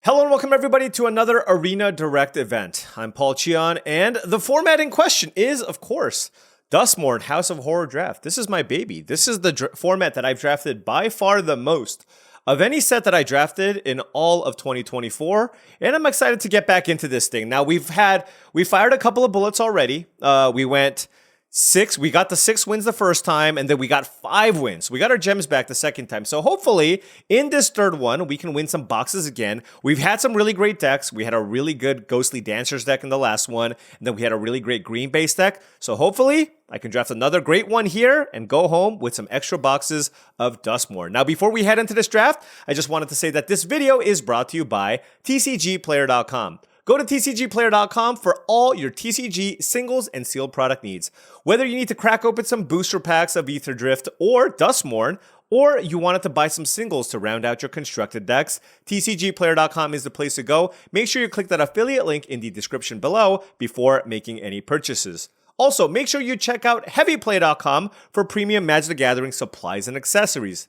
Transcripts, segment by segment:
Hello and welcome everybody to another Arena Direct event. I'm Paul Cheon, and the format in question is, of course, Duskmourn House of Horror Draft. This is my baby. This is the format that I've drafted by far the most of any set that I drafted in all of 2024, and I'm excited to get back into this thing. Now, we fired a couple of bullets already. We got the 6 wins the first time, and then we got 5 wins. We got our gems back the second time. So hopefully, in this third one, we can win some boxes again. We've had some really great decks. We had a really good Ghostly Dancers deck in the last one, and then we had a really great green base deck. So hopefully, I can draft another great one here and go home with some extra boxes of Duskmourn. Now, before we head into this draft, I just wanted to say that this video is brought to you by TCGplayer.com. Go to TCGplayer.com for all your TCG singles and sealed product needs. Whether you need to crack open some booster packs of Aether Drift or Duskmourn, or you wanted to buy some singles to round out your constructed decks, TCGplayer.com is the place to go. Make sure you click that affiliate link in the description below before making any purchases. Also, make sure you check out HeavyPlay.com for premium Magic the Gathering supplies and accessories.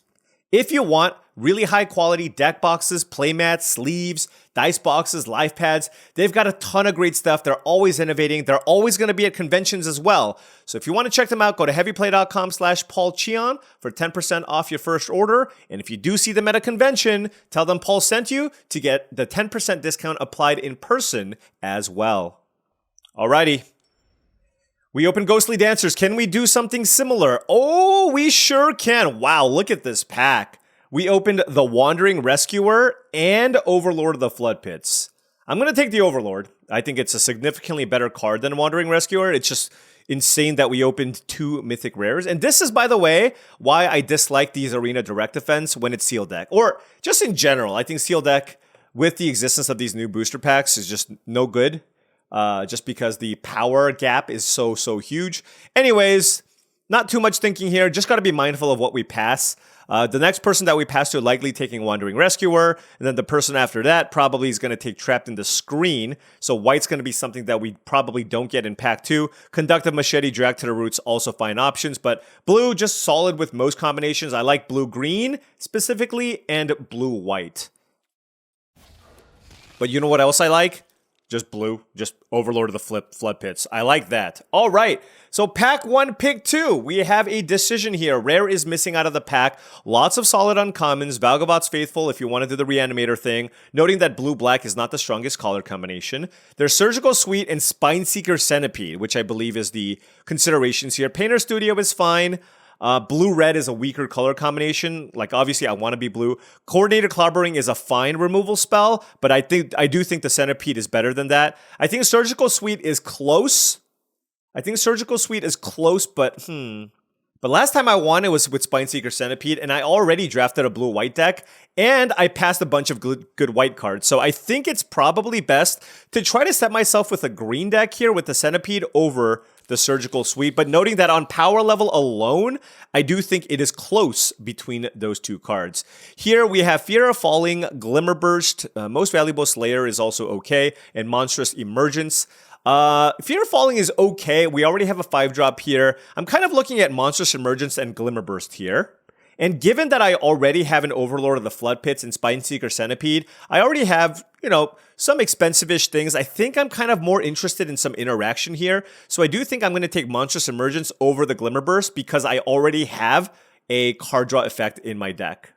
If you want really high quality deck boxes, playmats, sleeves, dice boxes, life pads, they've got a ton of great stuff. They're always innovating. They're always going to be at conventions as well. So if you want to check them out, go to heavyplay.com/paulcheon for 10% off your first order. And if you do see them at a convention, tell them Paul sent you to get the 10% discount applied in person as well. Alrighty. We opened Ghostly Dancers. Can we do something similar? Oh, we sure can. Wow, look at this pack. We opened the Wandering Rescuer and Overlord of the Flood Pits. I'm going to take the Overlord. I think it's a significantly better card than Wandering Rescuer. It's just insane that we opened 2 mythic rares. And this is, by the way, why I dislike these Arena Direct events when it's sealed deck. Or just in general, I think sealed deck, with the existence of these new booster packs, is just no good. Just because the power gap is so huge. Anyways, not too much thinking here. Just got to be mindful of what we pass. The next person that we pass to likely taking Wandering Rescuer, and then the person after that probably is going to take Trapped in the Screen. So white's going to be something that we probably don't get in pack 2. Conductive Machete, Drag to the Roots, also fine options, but blue just solid with most combinations. I like blue-green specifically, and blue-white. But you know what else I like? Just blue, just Overlord of the Flood Pits. I like that. All right, so pack 1, pick 2. We have a decision here. Rare is missing out of the pack. Lots of solid uncommons. Valgavot's Faithful if you want to do the Reanimator thing. Noting that blue-black is not the strongest color combination. There's Surgical Suite and Spineseeker Centipede, which I believe is the considerations here. Painter Studio is fine. Blue-red is a weaker color combination. Like, obviously, I want to be blue. Coordinated Clobbering is a fine removal spell, but I do think the Centipede is better than that. I think Surgical Suite is close. But last time I won, it was with Spineseeker Centipede, and I already drafted a blue-white deck, and I passed a bunch of good white cards. So I think it's probably best to try to set myself with a green deck here with the Centipede over the Surgical Suite, but noting that on power level alone, I do think it is close between those two cards. Here we have Fear of Falling, Glimmerburst, Most Valuable Slayer is also okay, and Monstrous Emergence. Fear of Falling is okay. We already have a 5-drop here. I'm kind of looking at Monstrous Emergence and Glimmerburst here. And given that I already have an Overlord of the Flood Pits and Spineseeker Centipede, I already have, some expensive-ish things. I think I'm kind of more interested in some interaction here. So I do think I'm going to take Monstrous Emergence over the Glimmerburst because I already have a card draw effect in my deck.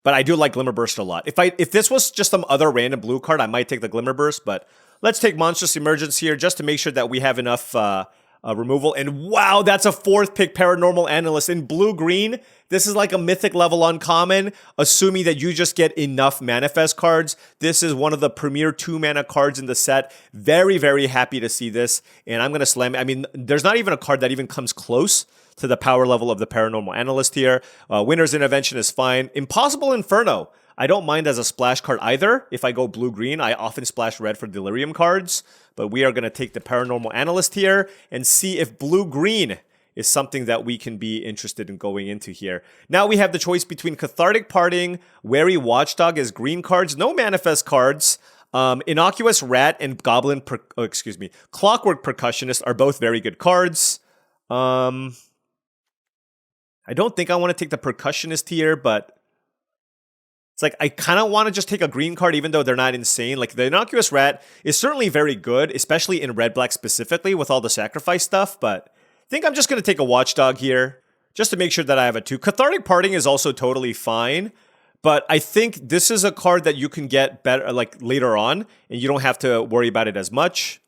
But I do like Glimmerburst a lot. If this was just some other random blue card, I might take the Glimmerburst, but let's take Monstrous Emergence here just to make sure that we have enough removal. And wow, that's a 4th pick Paranormal Analyst in blue-green. This is like a mythic level uncommon, assuming that you just get enough manifest cards. This is one of the premier 2-mana cards in the set. Very happy to see this, and I'm going to slam it. I mean, there's not even a card that even comes close to the power level of the Paranormal Analyst here. Winner's Intervention is fine. Impossible Inferno, I don't mind as a splash card either. If I go blue-green, I often splash red for Delirium cards, but we are going to take the Paranormal Analyst here and see if blue-green is something that we can be interested in going into here. Now we have the choice between Cathartic Parting, Wary Watchdog as green cards, no manifest cards. Innocuous Rat and Clockwork Percussionist are both very good cards. I don't think I want to take the Percussionist here, but It's like, I kind of want to just take a green card, even though they're not insane. Like, the Innocuous Rat is certainly very good, especially in red-black specifically with all the sacrifice stuff, but I think I'm just going to take a Watchdog here, just to make sure that I have a 2. Cathartic Parting is also totally fine, but I think this is a card that you can get better, like, later on, and you don't have to worry about it as much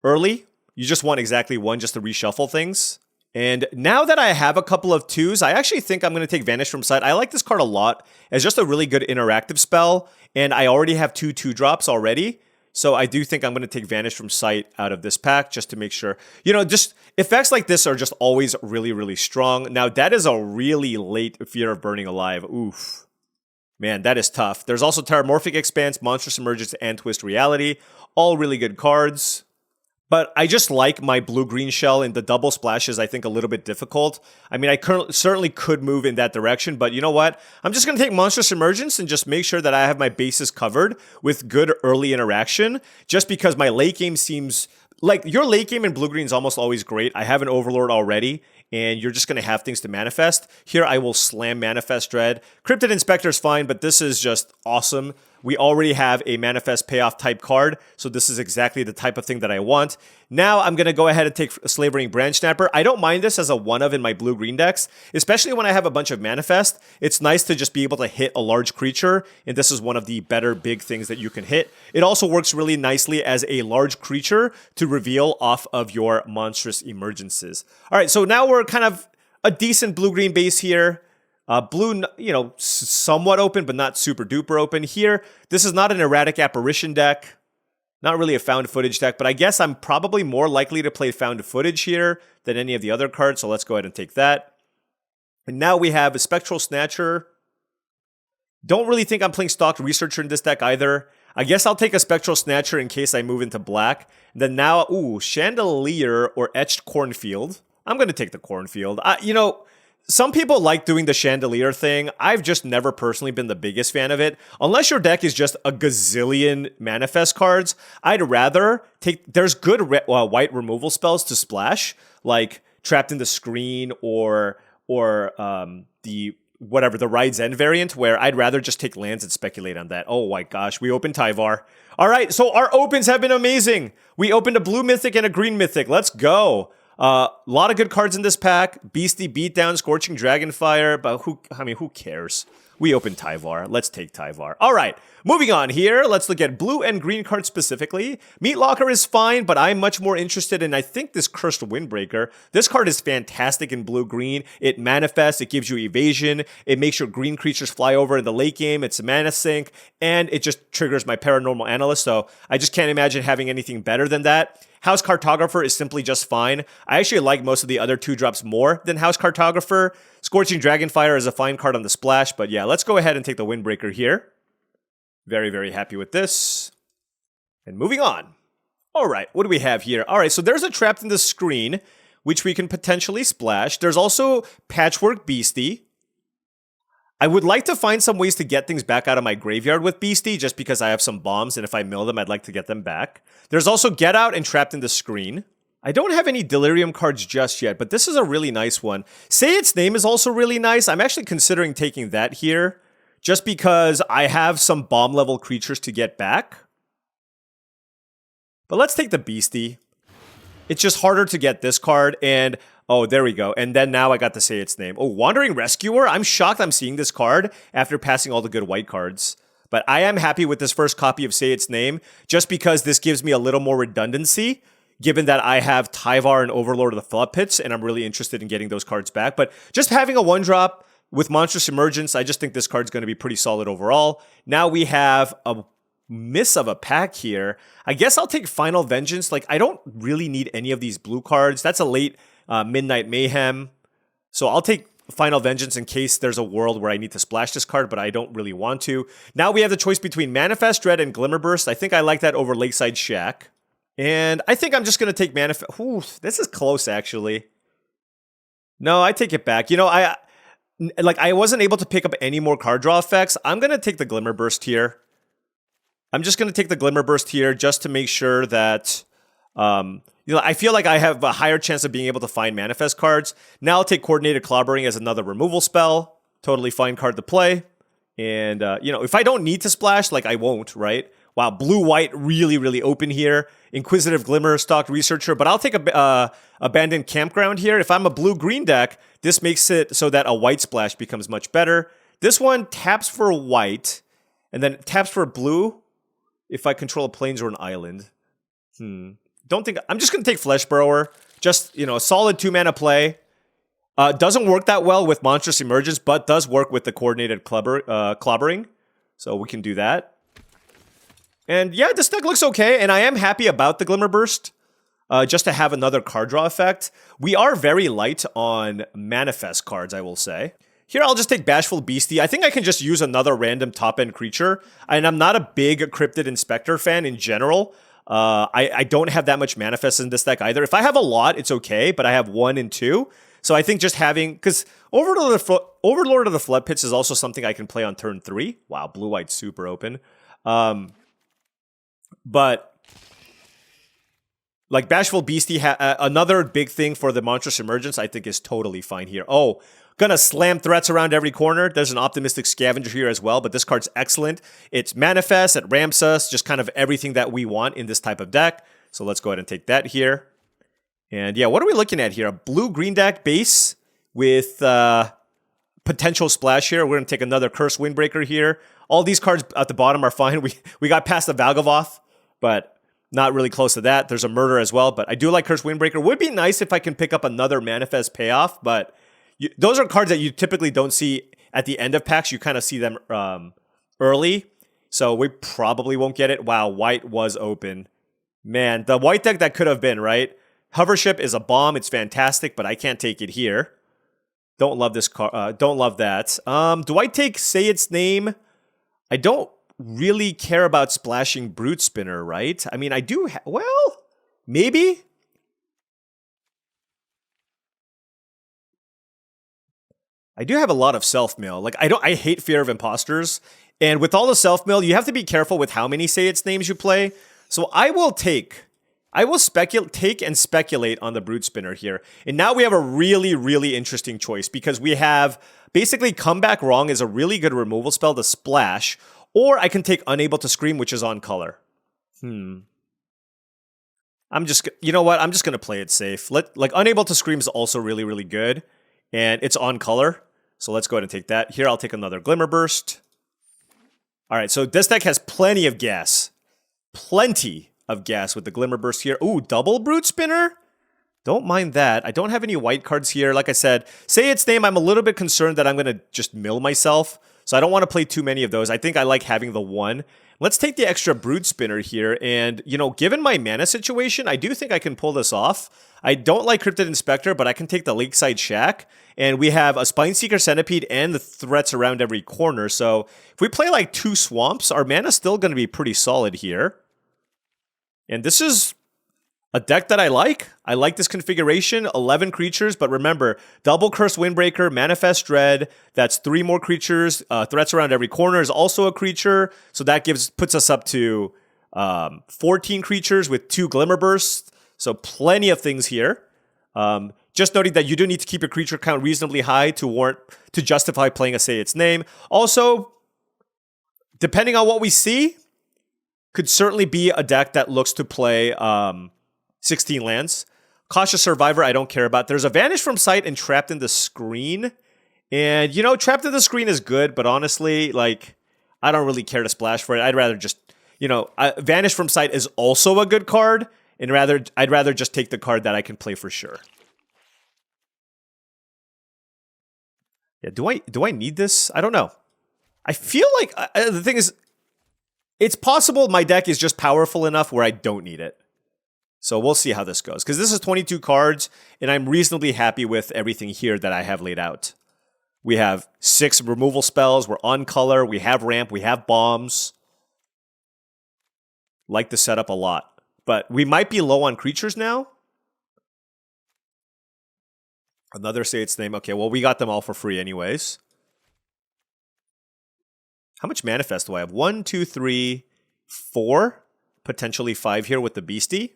early. You just want exactly 1 just to reshuffle things. And now that I have a couple of 2s, I actually think I'm going to take Vanish from Sight. I like this card a lot as just a really good interactive spell, and I already have 2 2-drops already. So I do think I'm going to take Vanish from Sight out of this pack just to make sure. You know, just effects like this are just always really, really strong. Now, that is a really late Fear of Burning Alive. Oof. Man, that is tough. There's also Terramorphic Expanse, Monstrous Emergence, and Twist Reality. All really good cards. But I just like my blue-green shell, and the double splash is, I think, a little bit difficult. I mean, I certainly could move in that direction, but you know what? I'm just going to take Monstrous Emergence and just make sure that I have my bases covered with good early interaction, just because my late game seems... Like, your late game in blue-green is almost always great. I have an Overlord already, and you're just going to have things to manifest. Here, I will slam Manifest Dread. Cryptid Inspector is fine, but this is just awesome. We already have a Manifest Payoff type card, so this is exactly the type of thing that I want. Now, I'm going to go ahead and take Slavering Branch Snapper. I don't mind this as a 1-of in my blue-green decks, especially when I have a bunch of Manifest. It's nice to just be able to hit a large creature, and this is one of the better big things that you can hit. It also works really nicely as a large creature to reveal off of your Monstrous Emergences. All right, so now we're kind of a decent blue-green base here. Blue, you know, somewhat open, but not super duper open. Here, this is not an Erratic Apparition deck. Not really a Found Footage deck, but I guess I'm probably more likely to play Found Footage here than any of the other cards, so let's go ahead and take that. And now we have a Spectral Snatcher. Don't really think I'm playing Stalked Researcher in this deck either. I guess I'll take a Spectral Snatcher in case I move into black. And then now, ooh, Chandelier or Etched Cornfield. I'm going to take the Cornfield. You know... Some people like doing the Chandelier thing. I've just never personally been the biggest fan of it. Unless your deck is just a gazillion Manifest cards, I'd rather take... There's good white removal spells to splash, like Trapped in the Screen or the Ride's End variant, where I'd rather just take lands and speculate on that. Oh my gosh, we opened Tyvar. All right, so our opens have been amazing. We opened a blue mythic and a green mythic. Let's go. A lot of good cards in this pack. Beastie Beatdown, Scorching Dragonfire, but who cares? We open Tyvar. Let's take Tyvar. All right, moving on here. Let's look at blue and green cards specifically. Meat Locker is fine, but I'm much more interested in, I think, this Cursed Windbreaker. This card is fantastic in blue-green. It manifests, it gives you evasion, it makes your green creatures fly over in the late game, it's a mana sink, and it just triggers my Paranormal Analyst, so I just can't imagine having anything better than that. House Cartographer is simply just fine. I actually like most of the other 2-drops more than House Cartographer. Scorching Dragonfire is a fine card on the splash, but yeah, let's go ahead and take the Windbreaker here. Very, very happy with this. And moving on. All right, what do we have here? All right, so there's a Trapped in the Screen, which we can potentially splash. There's also Patchwork Beastie. I would like to find some ways to get things back out of my graveyard with Beastie, just because I have some bombs, and if I mill them, I'd like to get them back. There's also Get Out and Trapped in the Screen. I don't have any Delirium cards just yet, but this is a really nice one. Say Its Name is also really nice. I'm actually considering taking that here, just because I have some bomb-level creatures to get back. But let's take the Beastie. It's just harder to get this card, and... Oh, there we go. And then now I got to Say Its Name. Oh, Wandering Rescuer? I'm shocked I'm seeing this card after passing all the good white cards. But I am happy with this first copy of Say Its Name, just because this gives me a little more redundancy, given that I have Tyvar and Overlord of the Flood Pits, and I'm really interested in getting those cards back. But just having a 1-drop with Monstrous Emergence, I just think this card's going to be pretty solid overall. Now we have a miss of a pack here. I guess I'll take Final Vengeance. Like, I don't really need any of these blue cards. That's a late... Midnight Mayhem. So I'll take Final Vengeance in case there's a world where I need to splash this card, but I don't really want to. Now we have the choice between Manifest Dread and Glimmerburst. I think I like that over Lakeside Shack. And I think I'm just going to take Manifest... Ooh, this is close, actually. No, I take it back. You know, I wasn't able to pick up any more card draw effects. I'm going to take the Glimmerburst here. I'm just going to take the Glimmerburst here just to make sure that... You know, I feel like I have a higher chance of being able to find Manifest cards. Now I'll take Coordinated Clobbering as another removal spell. Totally fine card to play. And, you know, if I don't need to splash, like I won't, right? Wow, blue-white really, really open here. Inquisitive Glimmer, Stalked Researcher, but I'll take a Abandoned Campground here. If I'm a blue-green deck, this makes it so that a white splash becomes much better. This one taps for white, and then taps for blue if I control a plains or an island. Don't think... I'm just going to take Flesh Burrower. Just, you know, a solid 2-mana play. Doesn't work that well with Monstrous Emergence, but does work with the Coordinated Clobbering. So we can do that. And yeah, this deck looks okay, and I am happy about the Glimmer Burst, just to have another card draw effect. We are very light on Manifest cards, I will say. Here, I'll just take Bashful Beastie. I think I can just use another random top-end creature, and I'm not a big Cryptid Inspector fan in general. I don't have that much Manifest in this deck either. If I have a lot, it's okay, but I have 1 and 2. So I think just having... Because Overlord of the Flood Pits is also something I can play on turn 3. Wow, blue-white super open. But like Bashful Beastie, another big thing for the Monstrous Emergence, I think is totally fine here. Oh, gonna slam threats around every corner. There's an Optimistic Scavenger here as well, but this card's excellent. It's Manifest, it ramps us, just kind of everything that we want in this type of deck. So let's go ahead and take that here. And yeah, what are we looking at here? A blue-green deck base with potential splash here. We're gonna take another Curse Windbreaker here. All these cards at the bottom are fine. We got past the Valgavoth, but not really close to that. There's a Murder as well, but I do like Curse Windbreaker. Would be nice if I can pick up another Manifest Payoff, but those are cards that you typically don't see at the end of packs. You kind of see them early, so we probably won't get it. Wow, white was open. Man, the white deck that could have been, right? Hovership is a bomb. It's fantastic, but I can't take it here. Don't love this card. Don't love that. Do I take Say Its Name? I don't really care about splashing Brute Spinner, right? I mean, I do... well, maybe? I do have a lot of self-mill. Like, I hate Fear of Imposters. And with all the self-mill, you have to be careful with how many Say Its Names you play. So I will take and speculate on the Brute Spinner here. And now we have a really, really interesting choice because we have basically Come Back Wrong is a really good removal spell to splash, or I can take Unable to Scream, which is on color. I'm just, you know what? I'm just going to play it safe. Like Unable to Scream is also really, really good, and it's on color. So let's go ahead and take that. Here, I'll take another Glimmer Burst. All right, so this deck has plenty of gas. Plenty of gas with the Glimmer Burst here. Ooh, double Brute Spinner? Don't mind that. I don't have any white cards here. Like I said, Say Its Name, I'm a little bit concerned that I'm going to just mill myself. So I don't want to play too many of those. I think I like having the one. Let's take the extra Brute Spinner here. And, you know, given my mana situation, I do think I can pull this off. I don't like Cryptid Inspector, but I can take the Lakeside Shack. And we have a Spineseeker Centipede and the threats around every corner. So if we play like 2 Swamps, our mana's still going to be pretty solid here. And this is a deck that I like. I like this configuration, 11 creatures, but remember, double Curse Windbreaker, Manifest Dread, that's 3 more creatures. Threats around every corner is also a creature, so that puts us up to 14 creatures with 2 Glimmer Bursts, so plenty of things here. Just noting that you do need to keep your creature count reasonably high to justify playing a Say Its Name. Also, depending on what we see, could certainly be a deck that looks to play 16 lands. Cautious Survivor, I don't care about. There's a Vanish from Sight and Trapped in the Screen. And, you know, Trapped in the Screen is good, but honestly, like, I don't really care to splash for it. I'd rather just, you know, Vanish from Sight is also a good card, and I'd rather just take the card that I can play for sure. Yeah, do I need this? I don't know. I feel like, the thing is, it's possible my deck is just powerful enough where I don't need it. So we'll see how this goes. Because this is 22 cards, and I'm reasonably happy with everything here that I have laid out. We have 6 removal spells. We're on color. We have ramp. We have bombs. Like the setup a lot. But we might be low on creatures now. Another Say Its Name. Okay, well, we got them all for free anyways. How much Manifest do I have? 1, 2, 3, 4. Potentially 5 here with the Beastie.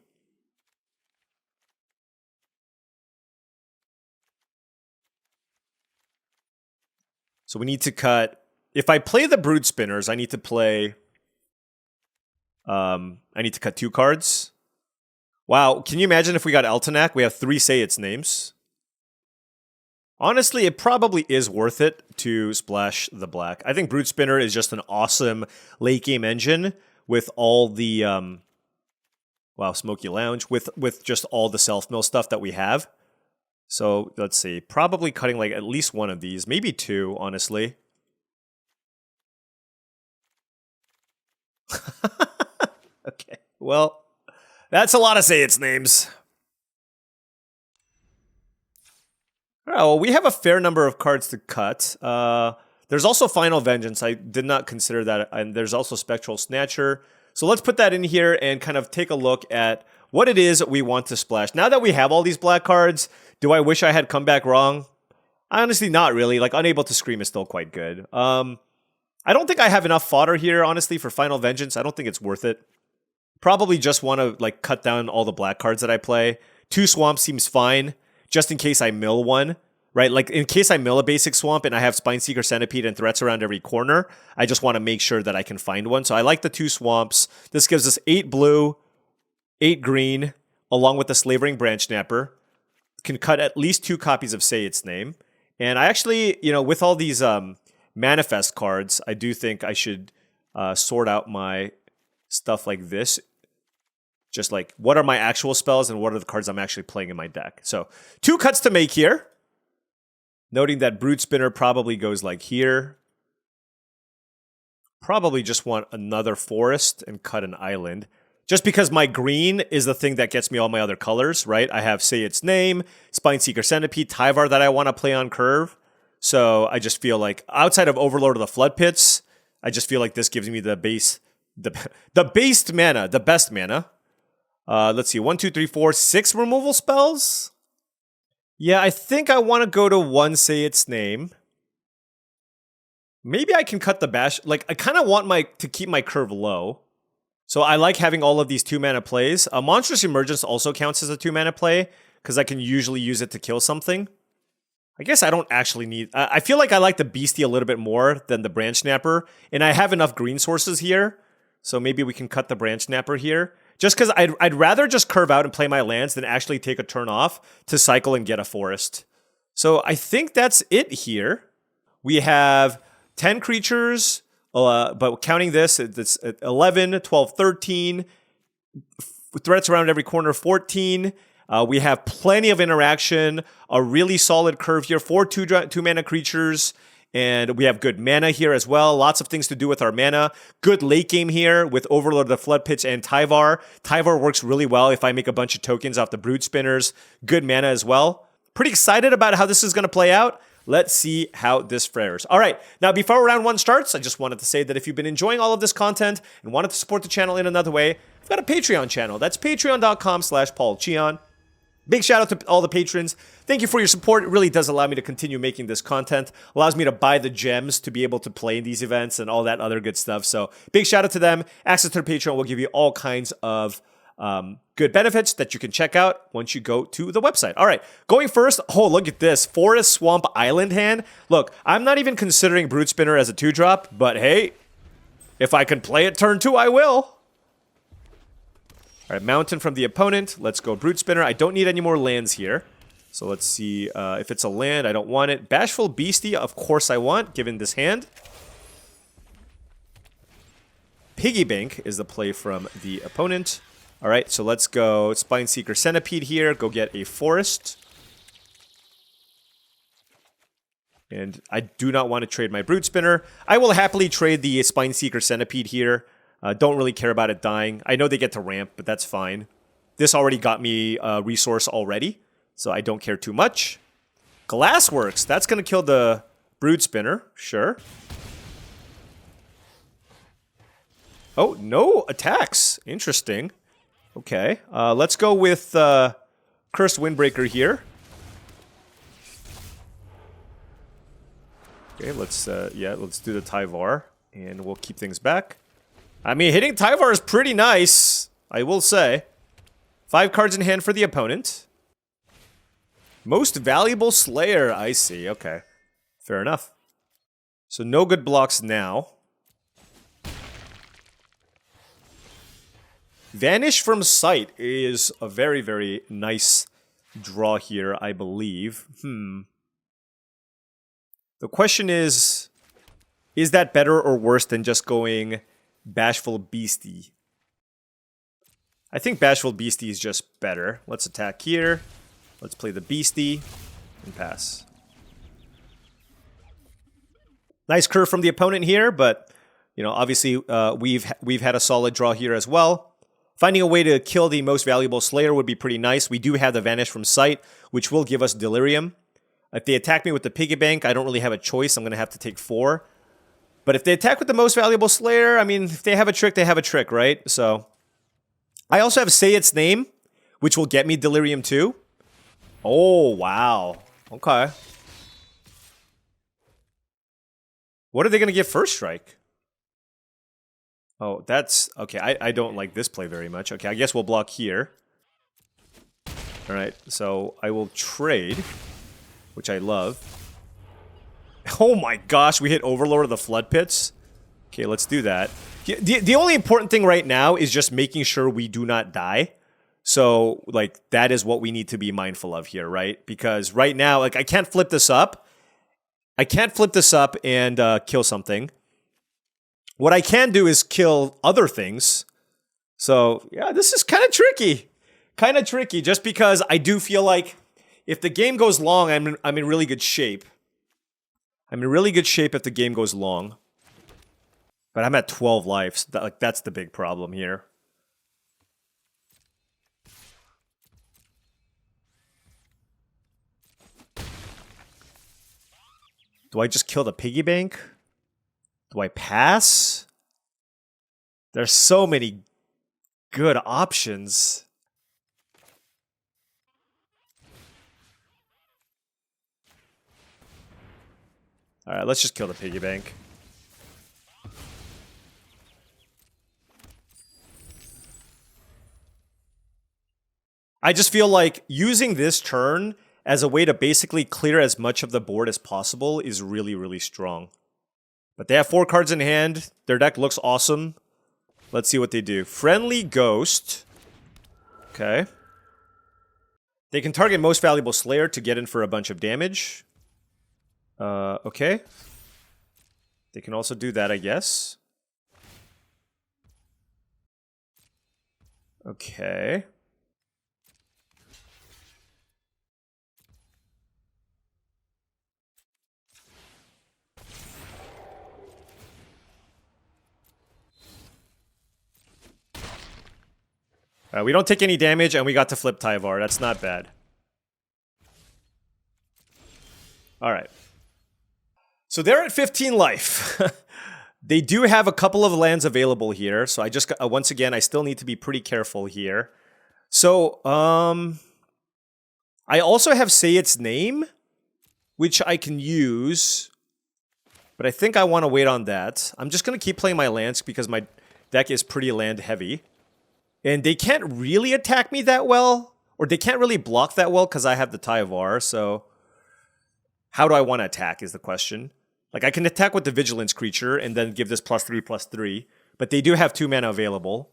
So we need to cut if I play the Brood Spinners, I need to play... I need to cut 2 cards. Wow, can you imagine if we got Eltenak? We have 3 Say Its names. Honestly, it probably is worth it to splash the black. I think Brood Spinner is just an awesome late game engine with all the... wow, Smoky Lounge. With just all the self-mill stuff that we have. So, let's see. Probably cutting like at least 1 of these. Maybe 2, honestly. Okay, well, that's a lot of Say Its names. All right, well, we have a fair number of cards to cut. There's also Final Vengeance. I did not consider that. And there's also Spectral Snatcher. So let's put that in here and kind of take a look at what it is we want to splash. Now that we have all these black cards, do I wish I had come back wrong? Honestly, not really. Like, Unable to Scream is still quite good. I don't think I have enough fodder here, honestly, for Final Vengeance. I don't think it's worth it. Probably just want to, like, cut down all the black cards that I play. 2 Swamps seems fine, just in case I mill one, right? Like, in case I mill a basic Swamp and I have Spineseeker Centipede and threats around every corner, I just want to make sure that I can find one. So I like the 2 Swamps. This gives us 8 blue, 8 green, along with the Slavering Branch Snapper. Can cut at least 2 copies of Say Its Name. And I actually, you know, with all these Manifest cards, I do think I should sort out my stuff like this. Just like, what are my actual spells and what are the cards I'm actually playing in my deck? So, 2 cuts to make here. Noting that Brood Spinner probably goes like here. Probably just want another forest and cut an island. Just because my green is the thing that gets me all my other colors, right? I have Say Its Name, Spineseeker Centipede, Tyvar that I want to play on curve. So I just feel like, outside of Overlord of the Flood Pits, I just feel like this gives me the base, the based mana, the best mana. Let's see, 1, 2, 3, 4, 6 removal spells? Yeah, I think I want to go to 1 Say Its Name. Maybe I can cut the bash. Like, I kind of want to keep my curve low. So I like having all of these 2 mana plays. Monstrous Emergence also counts as a 2 mana play, because I can usually use it to kill something. I guess I don't actually need... I feel like I like the Beastie a little bit more than the Branch Snapper, and I have enough green sources here, so maybe we can cut the Branch Snapper here. Just because I'd rather just curve out and play my lands than actually take a turn off to cycle and get a forest. So I think that's it here. We have 10 creatures, but counting this, it's 11, 12, 13. Threats around every corner, 14. We have plenty of interaction, a really solid curve here, 4 2 mana creatures, and we have good mana here as well. Lots of things to do with our mana. Good late game here with Overlord of the Flood Pits and Tyvar. Tyvar works really well if I make a bunch of tokens off the Brood Spinners. Good mana as well. Pretty excited about how this is going to play out. Let's see how this fares. All right, now before round 1 starts, I just wanted to say that if you've been enjoying all of this content and wanted to support the channel in another way, I've got a Patreon channel. That's patreon.com/paulcheon. Big shout out to all the patrons. Thank you for your support. It really does allow me to continue making this content. Allows me to buy the gems to be able to play in these events and all that other good stuff. So big shout out to them. Access to the Patreon will give you all kinds of good benefits that you can check out once you go to the website. All right, going first. Oh, look at this. Forest Swamp Island hand. Look, I'm not even considering Brood Spinner as a 2-drop, but hey, if I can play it turn 2, I will. All right, Mountain from the opponent. Let's go Brood Spinner. I don't need any more lands here. So let's see if it's a land. I don't want it. Bashful Beastie, of course I want, given this hand. Piggy Bank is the play from the opponent. All right, so let's go Spineseeker Centipede here. Go get a forest. And I do not want to trade my Brood Spinner. I will happily trade the Spineseeker Centipede here. Don't really care about it dying. I know they get to ramp, but that's fine. This already got me a resource already, so I don't care too much. Glassworks, that's going to kill the Brood Spinner, sure. Oh, no attacks. Interesting. Okay, let's go with Cursed Windbreaker here. Okay, let's do the Tyvar, and we'll keep things back. I mean, hitting Tyvar is pretty nice, I will say. 5 cards in hand for the opponent. Most Valuable Slayer, I see, okay. Fair enough. So no good blocks now. Vanish from sight is a very, very nice draw here, I believe. The question is that better or worse than just going Bashful Beastie? I think Bashful Beastie is just better. Let's attack here. Let's play the Beastie and pass. Nice curve from the opponent here, but you know, obviously we've had a solid draw here as well. Finding a way to kill the most valuable Slayer would be pretty nice. We do have the Vanish from Sight, which will give us Delirium. If they attack me with the Piggy Bank, I don't really have a choice. I'm going to have to take 4. But if they attack with the most valuable Slayer, I mean, if they have a trick, they have a trick, right? So I also have Say Its Name, which will get me Delirium too. Oh, wow. Okay. What are they going to get first strike? Oh, that's... Okay, I don't like this play very much. Okay, I guess we'll block here. Alright, so I will trade, which I love. Oh my gosh, we hit Overlord of the Flood Pits. Okay, let's do that. The only important thing right now is just making sure we do not die. So, like, that is what we need to be mindful of here, right? Because right now, like, I can't flip this up. I can't flip this up and kill something. What I can do is kill other things. So, yeah, this is kind of tricky. Kind of tricky, just because I do feel like if the game goes long, I'm in really good shape. I'm in really good shape if the game goes long. But I'm at 12 lives. That's the big problem here. Do I just kill the piggy bank? Do I pass? There's so many good options. Alright, let's just kill the piggy bank. I just feel like using this turn as a way to basically clear as much of the board as possible is really, really strong. But they have 4 cards in hand. Their deck looks awesome. Let's see what they do. Friendly Ghost. Okay. They can target most valuable Slayer to get in for a bunch of damage. Okay. They can also do that, I guess. Okay. We don't take any damage, and we got to flip Tyvar. That's not bad. Alright. So they're at 15 life. They do have a couple of lands available here, so I just got, once again, I still need to be pretty careful here. So, I also have Say Its Name, which I can use, but I think I want to wait on that. I'm just going to keep playing my lands because my deck is pretty land heavy. And they can't really attack me that well, or they can't really block that well because I have the Tyvar, so how do I want to attack is the question. Like, I can attack with the Vigilance creature and then give this +3/+3, but they do have 2 mana available.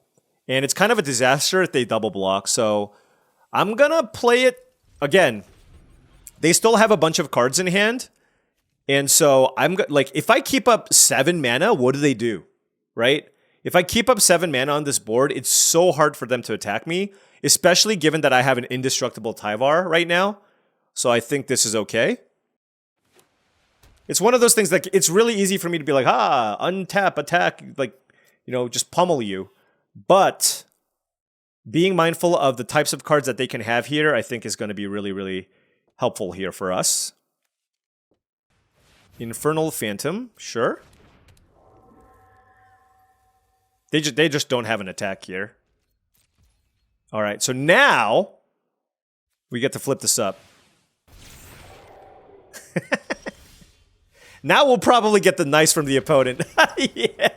And it's kind of a disaster if they double block, so I'm gonna play it again. They still have a bunch of cards in hand, and so like, if I keep up 7 mana, what do they do, right? If I keep up 7 mana on this board, it's so hard for them to attack me, especially given that I have an indestructible Tyvar right now. So I think this is okay. It's one of those things that it's really easy for me to be like, untap, attack, like, you know, just pummel you. But being mindful of the types of cards that they can have here, I think is going to be really, really helpful here for us. Infernal Phantom, sure. They just don't have an attack here. Alright, so now we get to flip this up. Now we'll probably get the nice from the opponent. Yeah.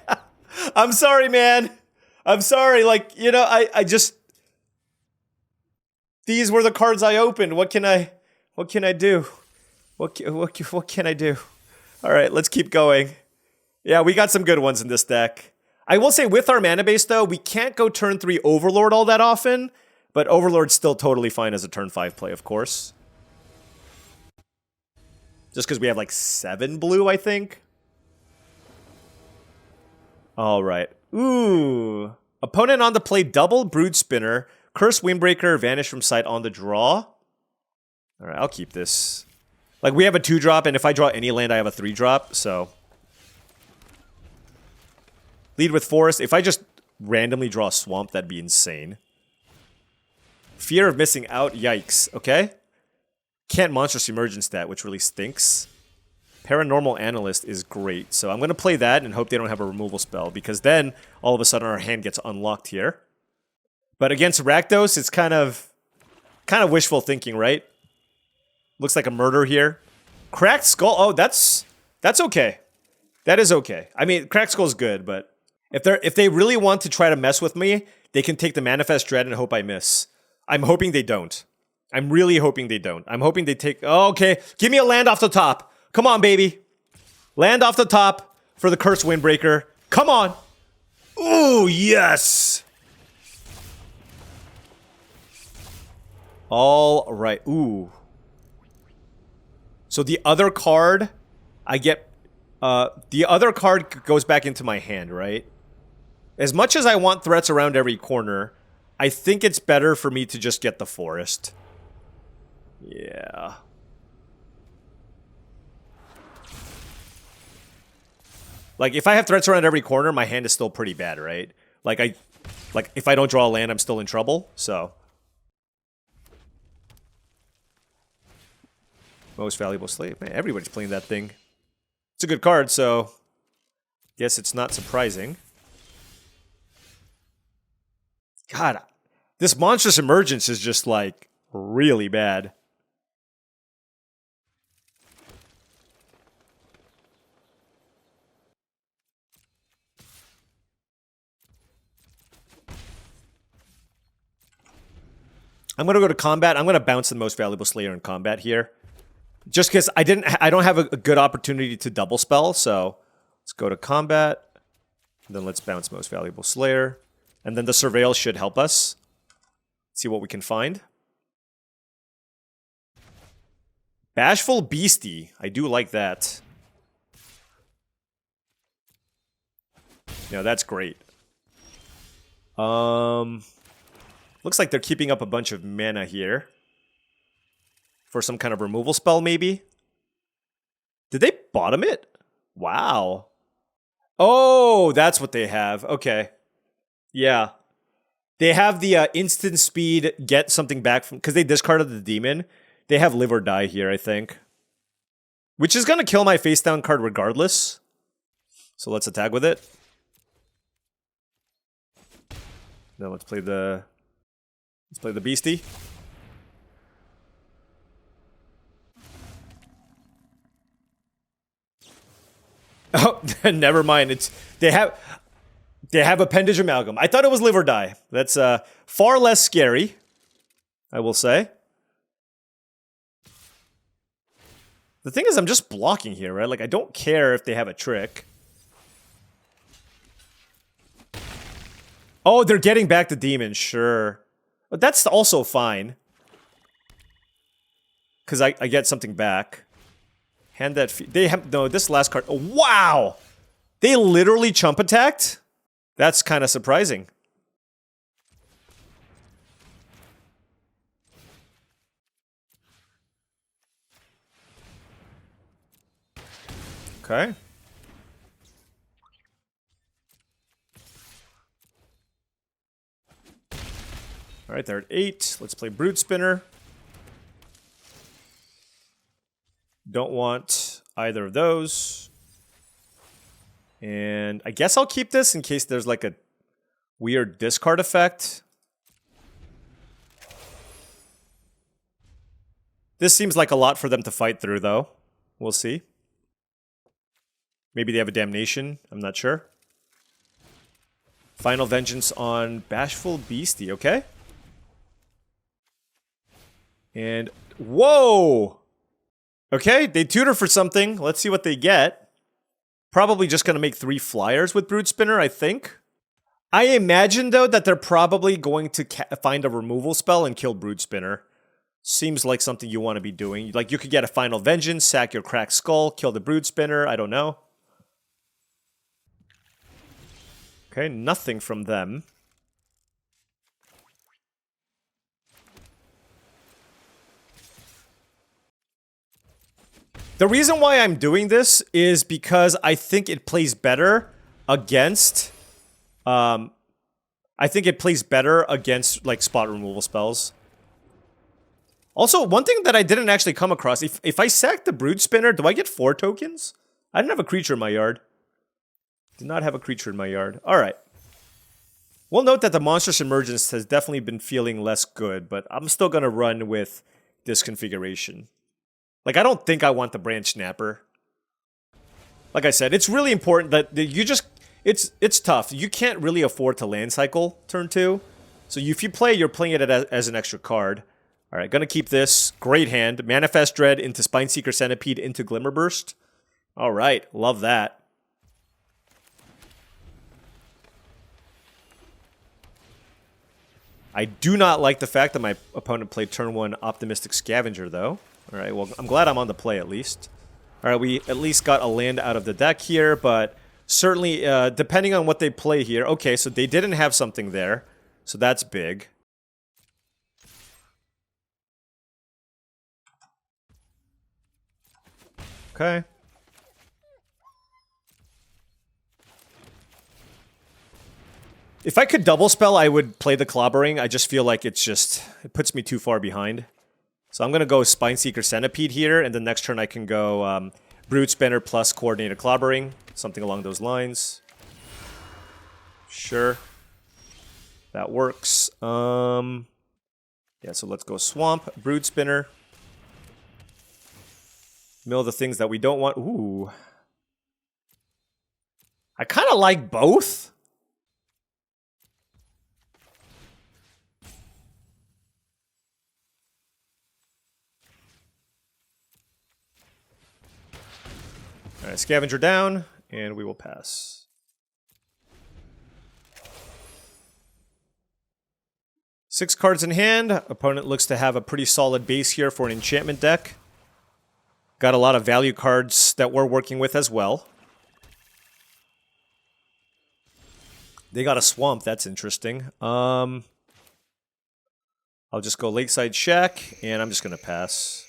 I'm sorry, man. I'm sorry. Like, you know, I just... These were the cards I opened. What can I do? What can I do? All right, let's keep going. Yeah, we got some good ones in this deck. I will say with our mana base, though, we can't go turn 3 Overlord all that often, but Overlord's still totally fine as a turn 5 play, of course. Just because we have like 7 blue, I think. All right. Ooh. Opponent on the play, double Brood Spinner, Curse Windbreaker, Vanish from sight on the draw. All right, I'll keep this. Like, we have a 2-drop, and if I draw any land, I have a 3-drop, so. Lead with Forest. If I just randomly draw a Swamp, that'd be insane. Fear of missing out. Yikes. Okay. Can't Monstrous Emergence that, which really stinks. Paranormal Analyst is great, so I'm going to play that and hope they don't have a removal spell, because then all of a sudden our hand gets unlocked here. But against Rakdos, it's kind of wishful thinking, right? Looks like a murder here. Cracked Skull. Oh, that's okay. That is okay. I mean, Cracked Skull's good, but if they really want to try to mess with me, they can take the Manifest Dread and hope I miss. I'm hoping they don't. I'm really hoping they don't. I'm hoping they take... Oh, okay. Give me a land off the top. Come on, baby. Land off the top for the Curse Windbreaker. Come on. Ooh, yes. All right. Ooh. So the other card, I get... the other card goes back into my hand, right? As much as I want threats around every corner, I think it's better for me to just get the Forest. Yeah. Like, if I have threats around every corner, my hand is still pretty bad, right? Like, if I don't draw a land, I'm still in trouble, so. Most Valuable Slave. Man, everybody's playing that thing. It's a good card, so guess it's not surprising. God, this Monstrous Emergence is just, like, really bad. I'm gonna go to combat. I'm gonna bounce the Most Valuable Slayer in combat here. Just because I don't have a good opportunity to double spell, so let's go to combat. Then let's bounce Most Valuable Slayer. And then the Surveil should help us. See what we can find. Bashful Beastie. I do like that. Yeah, that's great. Looks like they're keeping up a bunch of mana here. For some kind of removal spell, maybe? Did they bottom it? Wow. Oh, that's what they have. Okay. Yeah. They have the instant speed, get something back from... Because they discarded the demon. They have Live or Die here, I think. Which is going to kill my face down card regardless. So let's attack with it. Now let's play the... Let's play the Beastie. Oh, never mind. It's they have Appendage Amalgam. I thought it was Live or Die. That's far less scary, I will say. The thing is, I'm just blocking here, right? Like, I don't care if they have a trick. Oh, they're getting back the demon, sure. But that's also fine. Because I get something back. Hand that... They have... No, this last card... Oh, wow! They literally chump attacked? That's kind of surprising. Okay. Alright, they're at 8. Let's play Brood Spinner. Don't want either of those. And I guess I'll keep this in case there's like a weird discard effect. This seems like a lot for them to fight through, though. We'll see. Maybe they have a Damnation. I'm not sure. Final Vengeance on Bashful Beastie. Okay. And... Whoa! Okay, they tutor for something. Let's see what they get. Probably just going to make 3 flyers with Brood Spinner, I think. I imagine, though, that they're probably going to find a removal spell and kill Brood Spinner. Seems like something you want to be doing. Like, you could get a Final Vengeance, sack your Cracked Skull, kill the Brood Spinner. I don't know. Okay, nothing from them. The reason why I'm doing this is because I think it plays better against... I think it plays better against, like, spot removal spells. Also, one thing that I didn't actually come across, if I sack the Brood Spinner, do I get 4 tokens? I didn't have a creature in my yard. Did not have a creature in my yard. Alright. We'll note that the Monstrous Emergence has definitely been feeling less good, but I'm still going to run with this configuration. Like, I don't think I want the Branch Snapper. Like I said, it's really important that you just... It's tough. You can't really afford to land cycle turn 2. So if you play, you're playing it as an extra card. Alright, gonna keep this. Great hand. Manifest Dread into Spineseeker Centipede into Glimmerburst. Alright, love that. I do not like the fact that my opponent played turn 1 Optimistic Scavenger, though. Alright, well, I'm glad I'm on the play, at least. Alright, we at least got a land out of the deck here, but certainly, depending on what they play here... Okay, so they didn't have something there, so that's big. Okay. If I could double spell, I would play the Clobbering. I just feel like it puts me too far behind. So I'm going to go Spineseeker Centipede here, and the next turn I can go Brood Spinner plus Coordinated Clobbering. Something along those lines. Sure. That works. Yeah, so let's go Swamp, Brood Spinner. Mill the things that we don't want. Ooh. I kind of like both. Alright, Scavenger down, and we will pass. Six cards in hand. Opponent looks to have a pretty solid base here for an enchantment deck. Got a lot of value cards that we're working with as well. They got a Swamp, that's interesting. I'll just go Lakeside Shack, and I'm just going to pass.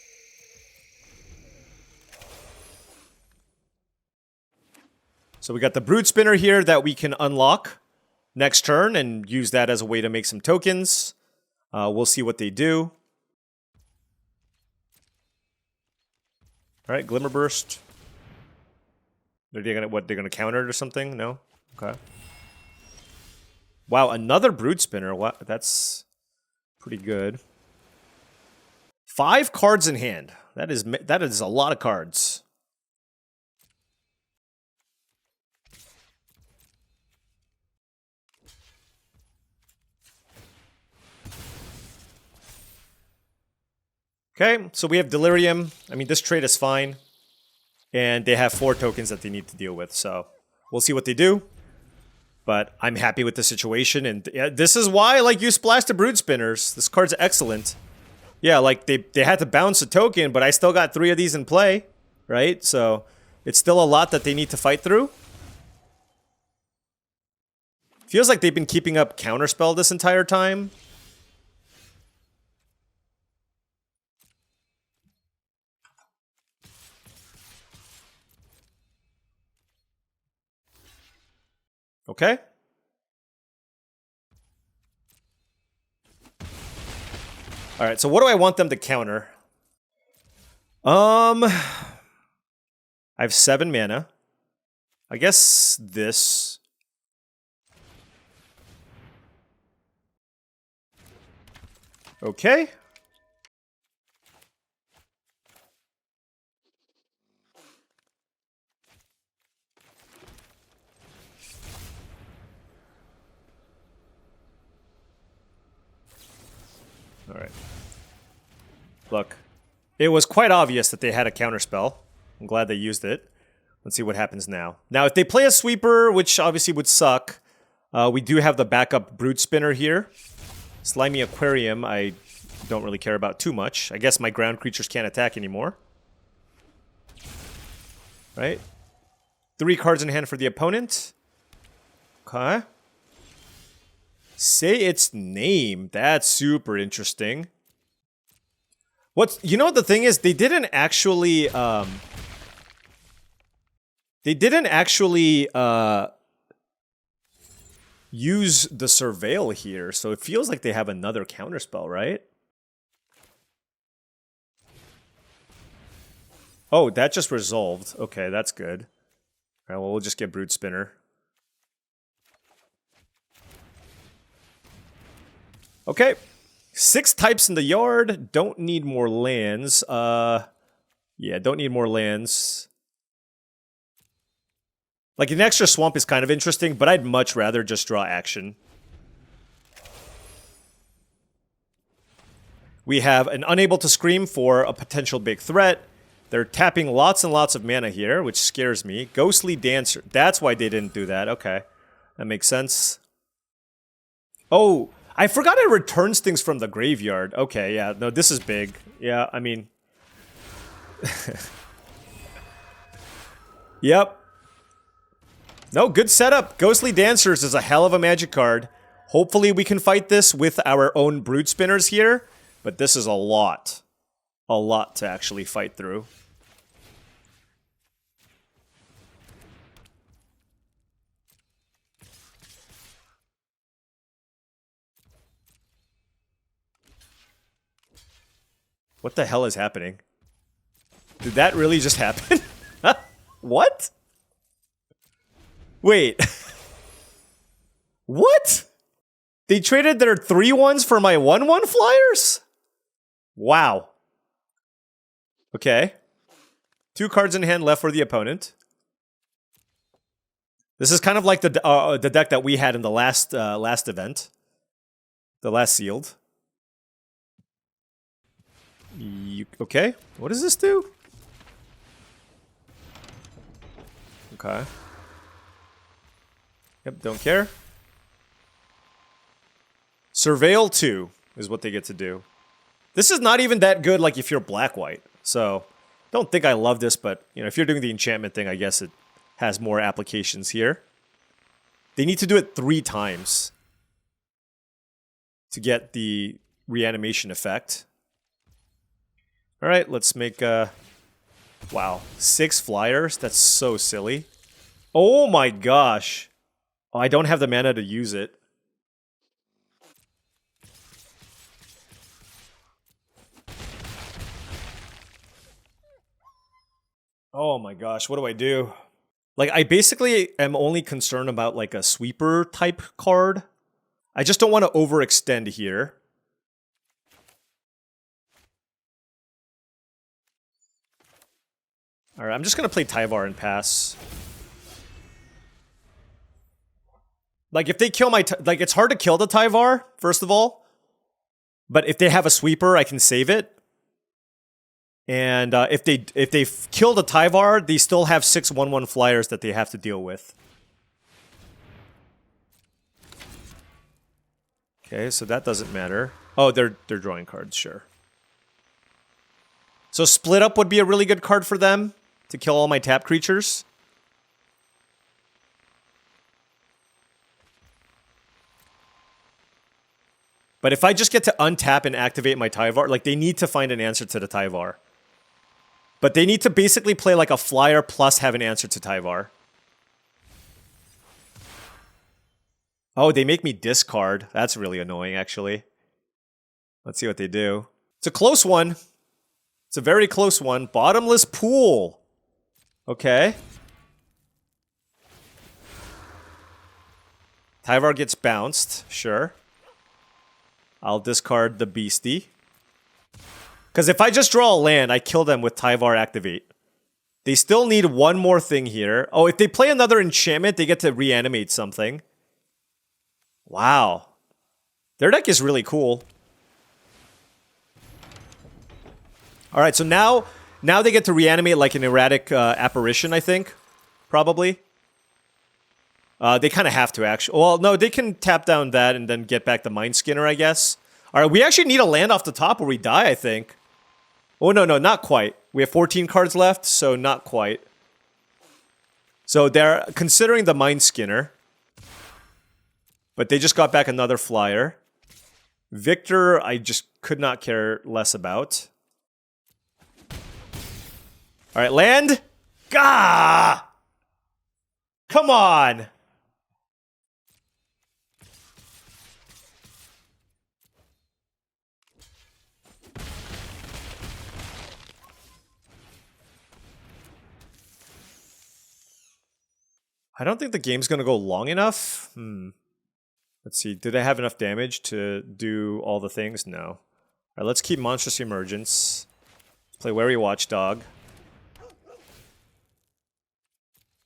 So we got the Brood Spinner here that we can unlock next turn and use that as a way to make some tokens. We'll see what they do. Alright, Glimmerburst. They're gonna counter it or something? No? Okay. Wow, another Brood Spinner. What? That's pretty good. 5 cards in hand. That is a lot of cards. Okay, so we have Delirium. I mean, this trade is fine. And they have 4 tokens that they need to deal with, so we'll see what they do. But I'm happy with the situation, and yeah, this is why, like, you splash the Brood Spinners. This card's excellent. Yeah, like, they had to bounce a token, but I still got 3 of these in play, right? So, it's still a lot that they need to fight through. Feels like they've been keeping up Counterspell this entire time. Okay. Alright, so what do I want them to counter? I have 7 mana. I guess this. Okay. Alright. Look. It was quite obvious that they had a counterspell. I'm glad they used it. Let's see what happens now. Now, if they play a sweeper, which obviously would suck, we do have the backup Brute Spinner here. Slimy Aquarium, I don't really care about too much. I guess my ground creatures can't attack anymore. Right? 3 cards in hand for the opponent. Okay. Say its name. That's super interesting. You know what the thing is? They didn't actually use the Surveil here, so it feels like they have another counterspell, right? Oh, that just resolved. Okay, that's good. Alright, well, we'll just get Brute Spinner. Okay. 6 types in the yard. Don't need more lands. Yeah, don't need more lands. Like, an extra swamp is kind of interesting, but I'd much rather just draw action. We have an Unable to Scream for a potential big threat. They're tapping lots and lots of mana here, which scares me. Ghostly Dancer. That's why they didn't do that. Okay. That makes sense. Oh, I forgot it returns things from the graveyard. Okay, yeah. No, this is big. Yeah, I mean... Yep. No, good setup. Ghostly Dancers is a hell of a magic card. Hopefully we can fight this with our own Brute Spinners here. But this is a lot. A lot to actually fight through. What the hell is happening? Did that really just happen? What? Wait. What? They traded their 3/1s for my 1/1 flyers? Wow. Okay. 2 cards in hand left for the opponent. This is kind of like the deck that we had in the last event. The last sealed. Okay. What does this do? Okay. Yep, don't care. Surveil 2 is what they get to do. This is not even that good, like, if you're black-white. So, don't think I love this, but, you know, if you're doing the enchantment thing, I guess it has more applications here. They need to do it 3 times to get the reanimation effect. Alright, let's make, wow, 6 flyers? That's so silly. Oh my gosh. Oh, I don't have the mana to use it. Oh my gosh, what do I do? Like, I basically am only concerned about, like, a sweeper type card. I just don't want to overextend here. Alright, I'm just gonna play Tyvar and pass. Like, if they kill my... like, it's hard to kill the Tyvar, first of all. But if they have a sweeper, I can save it. And if they kill the Tyvar, they still have 6 1/1 flyers that they have to deal with. Okay, so that doesn't matter. Oh, they're drawing cards, sure. So Split Up would be a really good card for them to kill all my tap creatures. But if I just get to untap and activate my Tyvar, like, they need to find an answer to the Tyvar. But they need to basically play like a flyer plus have an answer to Tyvar. Oh, they make me discard. That's really annoying, actually. Let's see what they do. It's a close one. It's a very close one. Bottomless Pool. Okay. Tyvar gets bounced. Sure. I'll discard the Beastie. Because if I just draw a land, I kill them with Tyvar Activate. They still need one more thing here. Oh, if they play another enchantment, they get to reanimate something. Wow. Their deck is really cool. All right, so now they get to reanimate like an erratic apparition, I think. Probably. They kind of have to, actually. Well, no, they can tap down that and then get back the Mind Skinner, I guess. All right, we actually need a land off the top or we die, I think. Oh, no, not quite. We have 14 cards left, so not quite. So they're considering the Mind Skinner. But they just got back another flyer. Victor, I just could not care less about. All right, land. Gah! Come on. I don't think the game's going to go long enough. Let's see. Did I have enough damage to do all the things? No. All right, let's keep Monstrous Emergence. Let's play Wary Watchdog.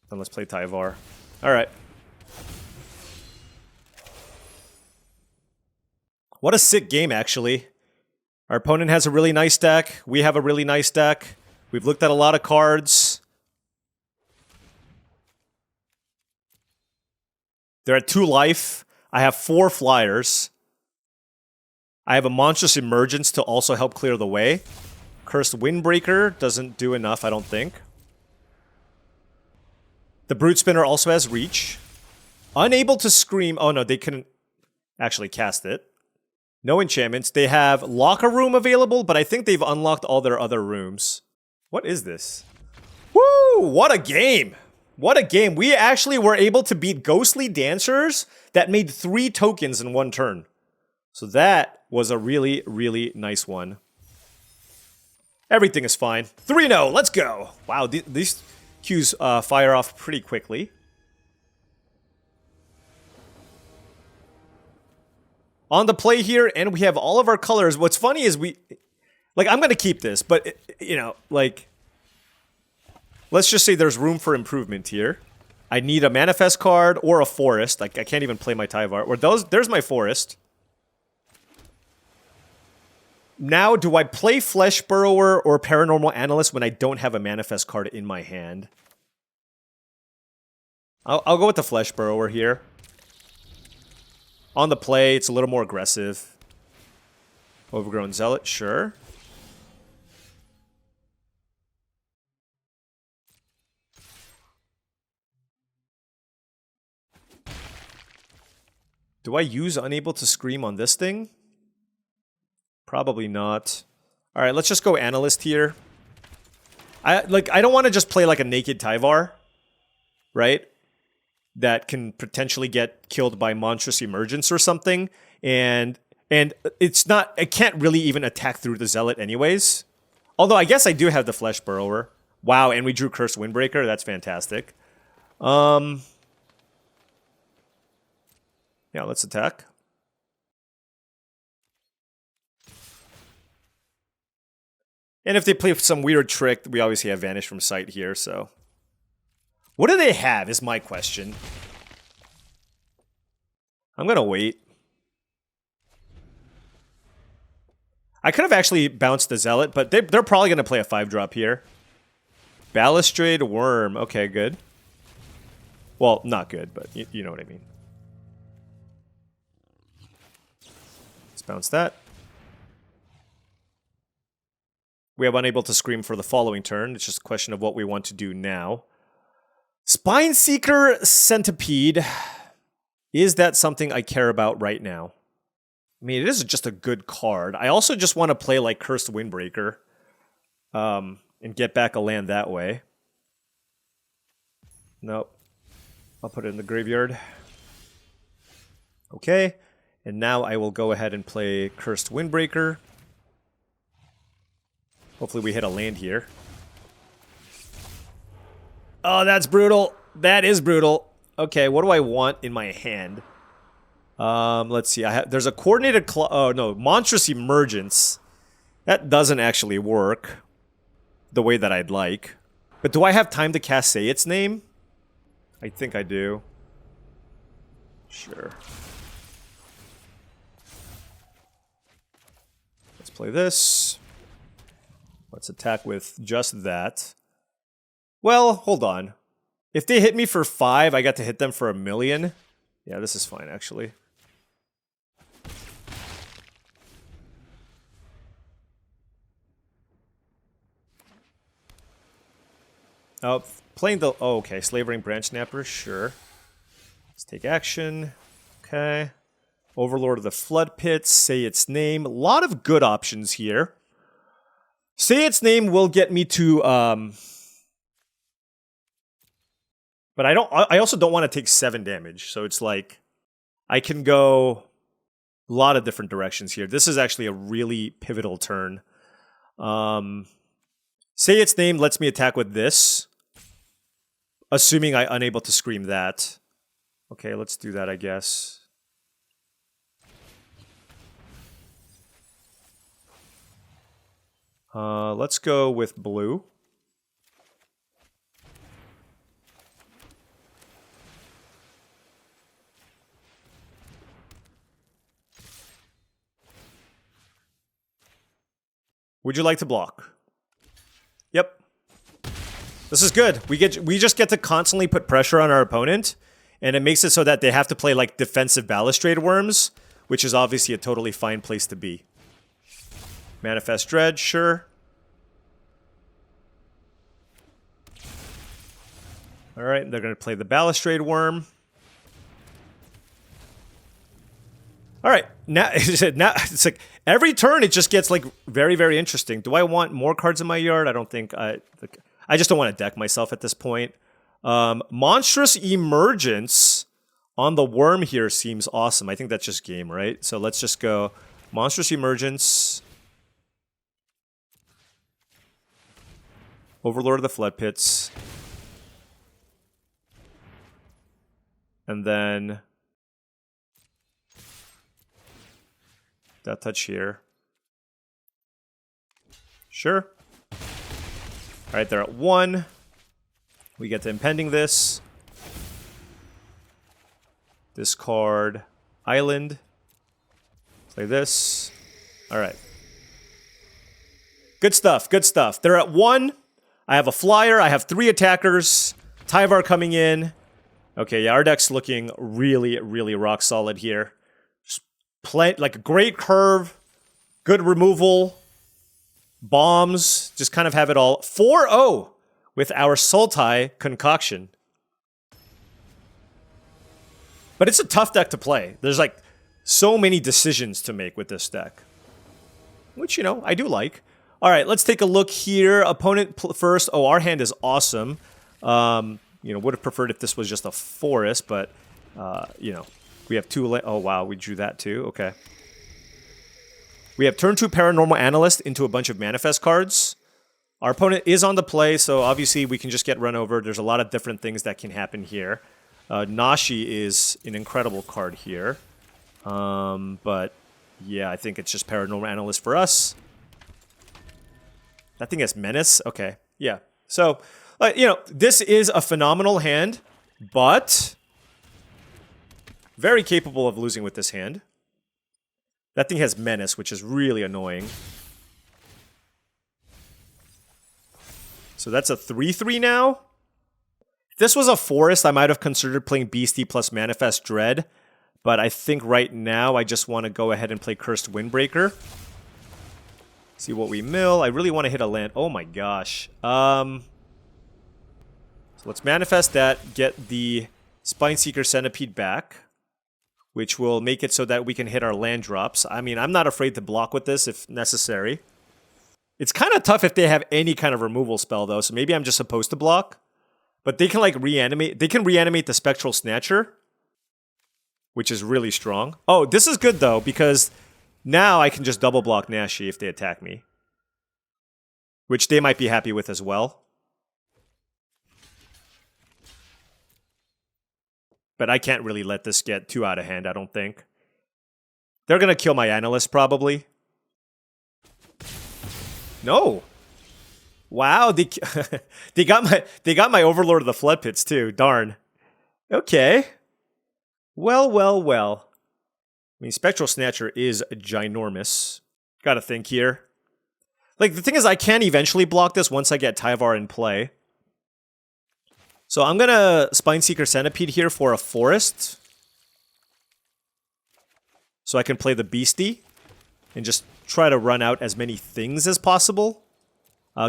Then let's play Tyvar. All right. What a sick game, actually. Our opponent has a really nice deck. We have a really nice deck. We've looked at a lot of cards. They're at 2 life. I have 4 flyers. I have a Monstrous Emergence to also help clear the way. Cursed Windbreaker doesn't do enough, I don't think. The Brute Spinner also has reach. Unable to scream. Oh no, they couldn't actually cast it. No enchantments. They have Locker Room available, but I think they've unlocked all their other rooms. What is this? Woo! What a game! What a game. We actually were able to beat Ghostly Dancers that made 3 tokens in 1 turn. So that was a really, really nice one. Everything is fine. 3-0, let's go! Wow, these queues fire off pretty quickly. On the play here, and we have all of our colors. What's funny is I'm gonna keep this, but, let's just say there's room for improvement here. I need a Manifest card or a Forest. Like, I can't even play my Tyvar. Or there's my Forest. Now, do I play Flesh Burrower or Paranormal Analyst when I don't have a Manifest card in my hand? I'll go with the Flesh Burrower here. On the play, it's a little more aggressive. Overgrown Zealot, sure. Do I use Unable to Scream on this thing? Probably not. Alright, let's just go Analyst here. I don't want to just play like a naked Tyvar. Right? That can potentially get killed by Monstrous Emergence or something. And it's not... I can't really even attack through the Zealot anyways. Although I guess I do have the Flesh Burrower. Wow, and we drew Cursed Windbreaker. That's fantastic. Yeah, let's attack. And if they play some weird trick, we obviously have Vanish from Sight here, so... What do they have, is my question. I'm gonna wait. I could have actually bounced the Zealot, but they're probably gonna play a 5-drop here. Balustrade Worm. Okay, good. Well, not good, but you know what I mean. Let's bounce that. We have Unable to Scream for the following turn. It's just a question of what we want to do now. Spineseeker Centipede. Is that something I care about right now? I mean, it is just a good card. I also just want to play like Cursed Windbreaker. And get back a land that way. Nope. I'll put it in the graveyard. Okay. And now I will go ahead and play Cursed Windbreaker. Hopefully we hit a land here. Oh, that's brutal. That is brutal. Okay, what do I want in my hand? Let's see. There's a coordinated oh no, Monstrous Emergence. That doesn't actually work the way that I'd like. But do I have time to cast Say Its Name? I think I do. Sure. Let's play this. Let's attack with just that. Well, hold on. If they hit me for 5, I got to hit them for 1,000,000. Yeah, this is fine, actually. Oh, playing the... Oh, okay. Slavering Branch Snapper, sure. Let's take action. Okay. Overlord of the Flood Pits, say its name. A lot of good options here. Say its name will get me to... But I also don't want to take 7 damage, so it's like... I can go a lot of different directions here. This is actually a really pivotal turn. Say its name lets me attack with this. Assuming I'm unable to scream that. Okay, let's do that, I guess. Let's go with blue. Would you like to block? Yep. This is good. We just get to constantly put pressure on our opponent, and it makes it so that they have to play like defensive Balustrade Worms, which is obviously a totally fine place to be. Manifest Dread, sure. Alright, they're going to play the Balustrade Worm. Alright, now it's like every turn it just gets like very, very interesting. Do I want more cards in my yard? I don't think I just don't want to deck myself at this point. Monstrous Emergence on the worm here seems awesome. I think that's just game, right? So let's just go Monstrous Emergence. Overlord of the Flood Pits. And then that touch here. Sure. Alright, they're at 1. We get to impending this. Discard Island. Play this. Alright. Good stuff, good stuff. They're at 1. I have a flyer. I have 3 attackers. Tyvar coming in. Okay, yeah, our deck's looking really, really rock solid here. Just play like a great curve, good removal, bombs, just kind of have it all. 4-0 with our Sultai concoction. But it's a tough deck to play. There's like so many decisions to make with this deck, which, you know, I do like. All right, let's take a look here. Opponent first. Oh, our hand is awesome. You know, would have preferred if this was just a forest, but, you know, we have 2... Oh, wow, we drew that too. Okay. We have turn 2 Paranormal Analyst into a bunch of Manifest cards. Our opponent is on the play, so obviously we can just get run over. There's a lot of different things that can happen here. Nashi is an incredible card here. But, yeah, I think it's just Paranormal Analyst for us. That thing has Menace? Okay, yeah. So... you know, this is a phenomenal hand, but very capable of losing with this hand. That thing has Menace, which is really annoying. So that's a 3-3 now. If this was a forest, I might have considered playing Beastie plus Manifest Dread, but I think right now I just want to go ahead and play Cursed Windbreaker. See what we mill. I really want to hit a land. Oh my gosh. So let's manifest that, get the Spineseeker Centipede back, which will make it so that we can hit our land drops. I mean, I'm not afraid to block with this if necessary. It's kind of tough if they have any kind of removal spell, though, so maybe I'm just supposed to block. But they can, like, reanimate. They can reanimate the Spectral Snatcher, which is really strong. Oh, this is good, though, because now I can just double block Nashi if they attack me, which they might be happy with as well. But I can't really let this get too out of hand, I don't think. They're going to kill my Analyst, probably. No. Wow, they got my Overlord of the Flood Pits, too. Darn. Okay. Well, well, well. I mean, Spectral Snatcher is ginormous. Gotta think here. Like, the thing is, I can eventually block this once I get Tyvar in play. So I'm gonna Spineseeker Centipede here for a forest. So I can play the Beastie and just try to run out as many things as possible.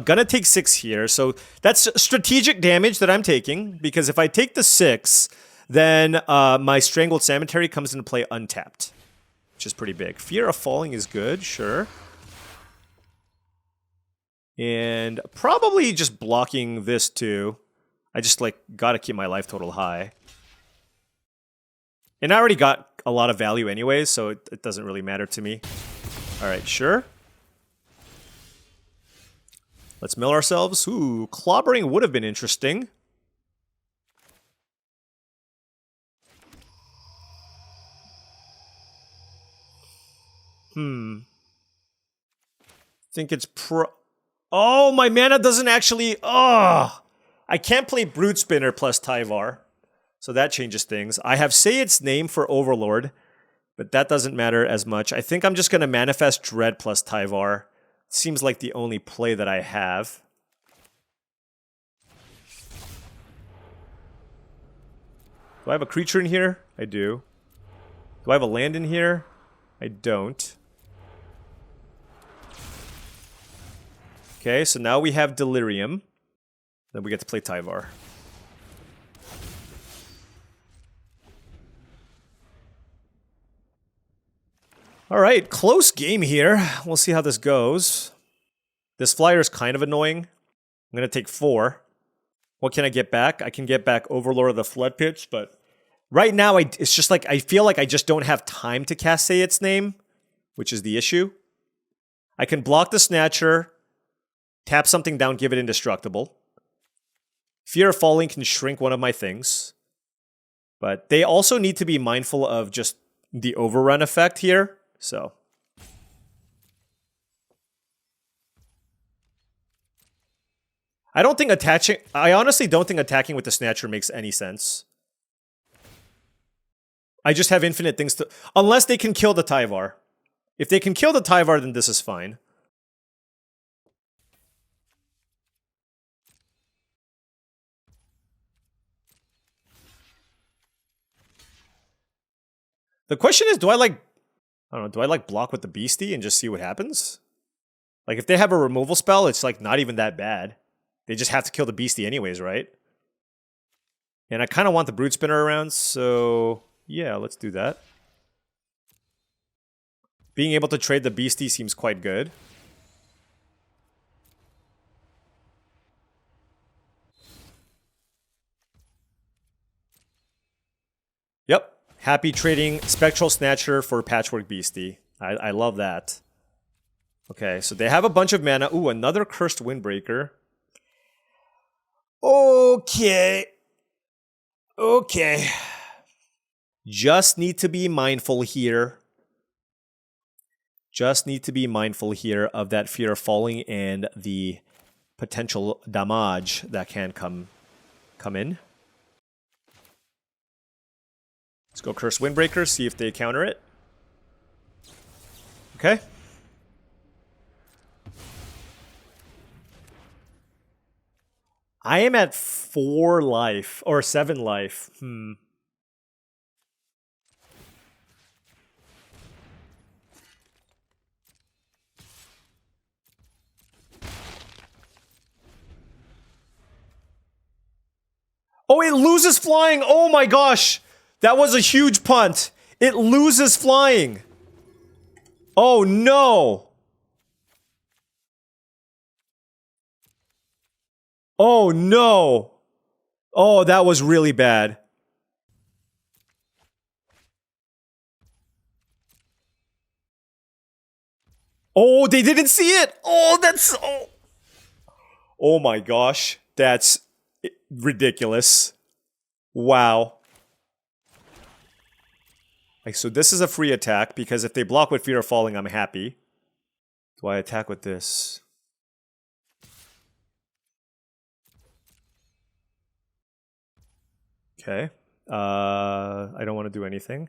Gonna take 6 here, so that's strategic damage that I'm taking, because if I take the 6, then my Strangled Cemetery comes into play untapped, which is pretty big. Fear of Falling is good, sure. And probably just blocking this too. I just, like, gotta keep my life total high. And I already got a lot of value anyways, so it doesn't really matter to me. Alright, sure. Let's mill ourselves. Ooh, clobbering would have been interesting. Think it's Oh, my mana doesn't actually... Oh! I can't play Brute Spinner plus Tyvar. So that changes things. I have Say Its Name for Overlord, but that doesn't matter as much. I think I'm just going to Manifest Dread plus Tyvar. Seems like the only play that I have. Do I have a creature in here? I do. Do I have a land in here? I don't. Okay, so now we have Delirium. Then we get to play Tyvar. Alright, close game here. We'll see how this goes. This flyer is kind of annoying. I'm going to take 4. What can I get back? I can get back Overlord of the Flood Pitch, but right now it's just like I feel like I just don't have time to cast Say Its Name, which is the issue. I can block the Snatcher, tap something down, give it indestructible. Fear of Falling can shrink one of my things. But they also need to be mindful of just the overrun effect here. So I honestly don't think attacking with the Snatcher makes any sense. I just have infinite things to... Unless they can kill the Tyvar. If they can kill the Tyvar, then this is fine. The question is, do I block with the Beastie and just see what happens? Like, if they have a removal spell, it's, like, not even that bad. They just have to kill the Beastie anyways, right? And I kind of want the Brute Spinner around, so... Yeah, let's do that. Being able to trade the Beastie seems quite good. Yep. Happy trading Spectral Snatcher for Patchwork Beastie. I love that. Okay, so they have a bunch of mana. Ooh, another Cursed Windbreaker. Okay. Okay. Just need to be mindful here. Just need to be mindful here of that Fear of Falling and the potential damage that can come in. Let's go Curse Windbreaker, see if they counter it. Okay. I am at 4 life, or 7 life. Oh, it loses flying! Oh my gosh! That was a huge punt. It loses flying. Oh no. Oh no. Oh, that was really bad. Oh, they didn't see it. Oh, that's... Oh my gosh. That's ridiculous. Wow. So this is a free attack, because if they block with Fear of Falling, I'm happy. Do I attack with this? Okay. I don't want to do anything.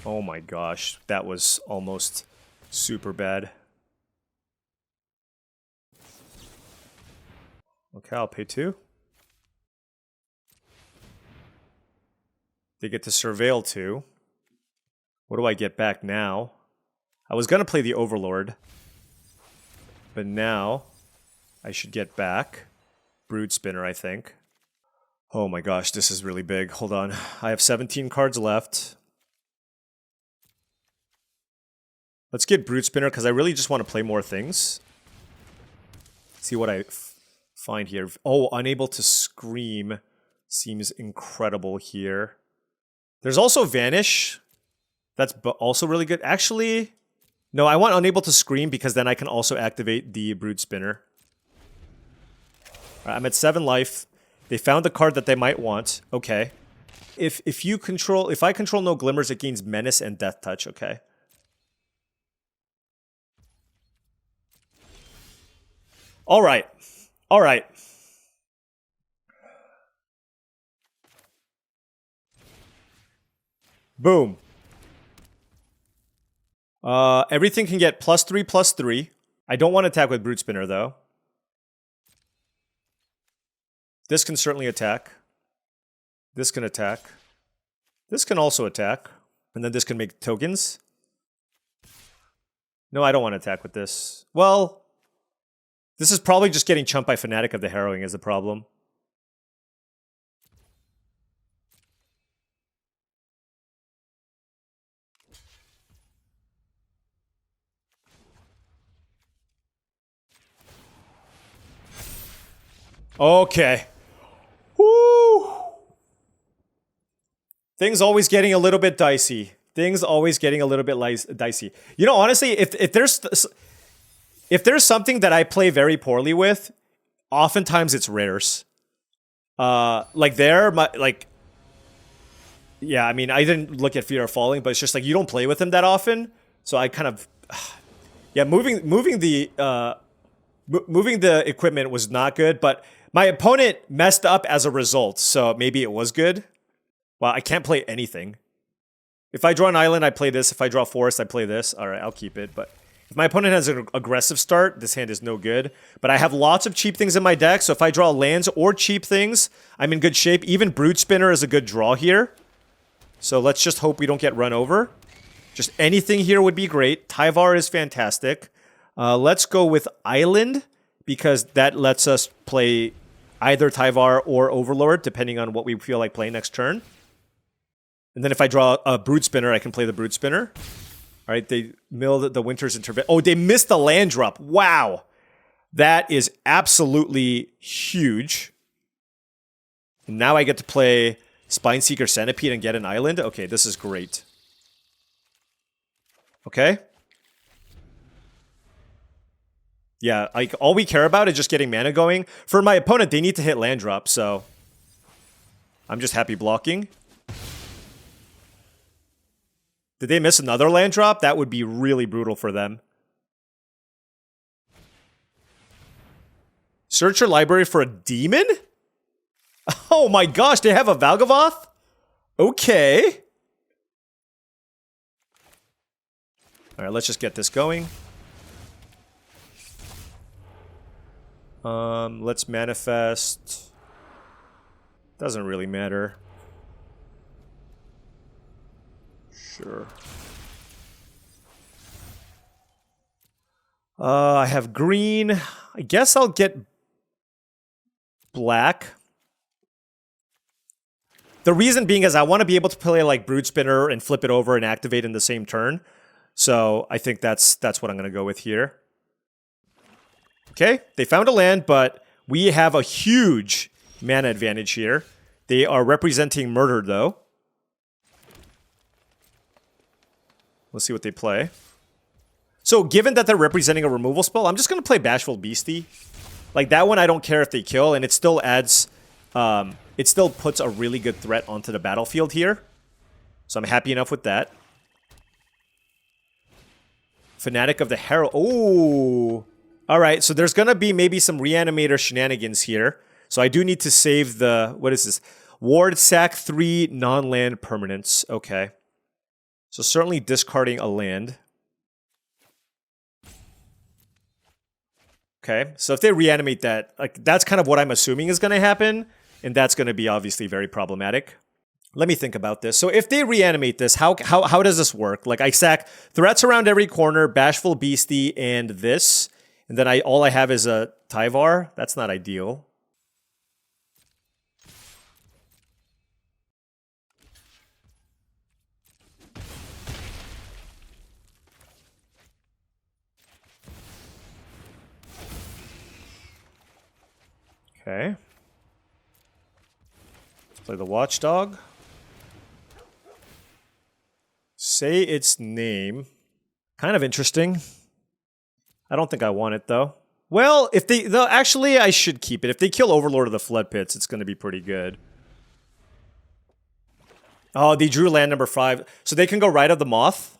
Oh my gosh. That was almost super bad. Okay, I'll pay 2. They get to surveil 2. What do I get back now? I was going to play the Overlord. But now, I should get back Brood Spinner, I think. Oh my gosh, this is really big. Hold on. I have 17 cards left. Let's get Brood Spinner, because I really just want to play more things. See what I find here. Oh, unable to scream seems incredible here. There's also Vanish. That's also really good. Actually, no, I want unable to scream because then I can also activate the Brood Spinner. All right, I'm at 7 life. They found the card that they might want. Okay. If I control no glimmers, it gains Menace and Death Touch. Okay. All right. All right. Boom. Everything can get +3/+3. I don't want to attack with Brood Spinner, though. This can certainly attack. This can attack. This can also attack. And then this can make tokens. No, I don't want to attack with this. Well, this is probably just getting chumped by Fanatic of the Harrowing is the problem. Okay. Woo! Things always getting a little bit dicey. Things always getting a little bit dicey. You know, honestly, if there's something that I play very poorly with, oftentimes it's rares. Like yeah, I mean, I didn't look at Fear of Falling, but it's just like you don't play with them that often, so I kind of, yeah, moving the equipment was not good, but my opponent messed up as a result, so maybe it was good. Well, I can't play anything. If I draw an island, I play this. If I draw a forest, I play this. All right, I'll keep it. But if my opponent has an aggressive start, this hand is no good. But I have lots of cheap things in my deck, so if I draw lands or cheap things, I'm in good shape. Even Brood Spinner is a good draw here. So let's just hope we don't get run over. Just anything here would be great. Tyvar is fantastic. Let's go with Island, because that lets us play either Tyvar or Overlord, depending on what we feel like playing next turn. And then if I draw a Brood Spinner, I can play the Brood Spinner. All right, they milled the Winter's Intervention. Oh, they missed the land drop. Wow. That is absolutely huge. And now I get to play Spineseeker Centipede and get an island. Okay, this is great. Okay. Yeah, like all we care about is just getting mana going. For my opponent, they need to hit land drop, so I'm just happy blocking. Did they miss another land drop? That would be really brutal for them. Search your library for a demon? Oh my gosh, they have a Valgavoth? Okay. Alright, let's just get this going. Let's manifest. Doesn't really matter. Sure. I have green. I guess I'll get black. The reason being is I want to be able to play like Brood Spinner and flip it over and activate in the same turn. So I think that's what I'm going to go with here. Okay, they found a land, but we have a huge mana advantage here. They are representing Murder, though. Let's see what they play. So given that they're representing a removal spell, I'm just going to play Bashful Beastie. Like that one, I don't care if they kill, and it still adds... it still puts a really good threat onto the battlefield here. So I'm happy enough with that. Fanatic of the Harrow. Oh! Alright, so there's going to be maybe some Reanimator shenanigans here. So I do need to save the... What is this? Ward sack 3 non-land permanents. Okay. So certainly discarding a land. Okay, so if they reanimate that, like that's kind of what I'm assuming is going to happen, and that's going to be obviously very problematic. Let me think about this. So if they reanimate this, how does this work? Like I sack threats around every corner, Bashful Beastie, and this, and then all I have is a Tyvar. That's not ideal. Okay. Let's play the Watchdog. Say its name. Kind of interesting. I don't think I want it though. Well, if actually I should keep it. If they kill Overlord of the Flood Pits, it's going to be pretty good. Oh, they drew land number 5. So they can go Rite of the Moth.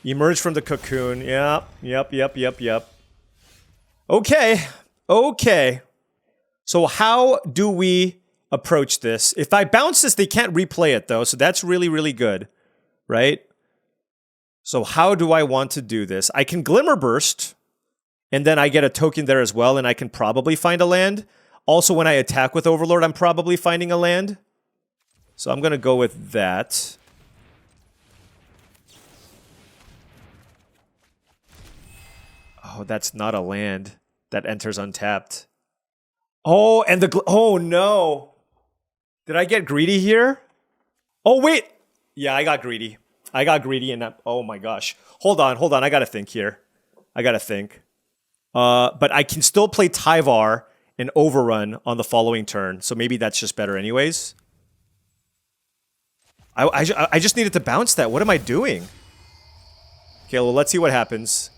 Emerge from the Cocoon. Yep. Okay. Okay. So how do we approach this? If I bounce this, they can't replay it though. So that's really, really good. Right? So how do I want to do this? I can Glimmer Burst, and then I get a token there as well, and I can probably find a land. Also, when I attack with Overlord, I'm probably finding a land. So I'm going to go with that. Oh, that's not a land that enters untapped. Oh, and oh no. Did I get greedy here? Oh, wait. Yeah, I got greedy. I got greedy and oh my gosh. Hold on. I gotta think here. But I can still play Tyvar and Overrun on the following turn, so maybe that's just better anyways. I just needed to bounce that. What am I doing? Okay, well, let's see what happens.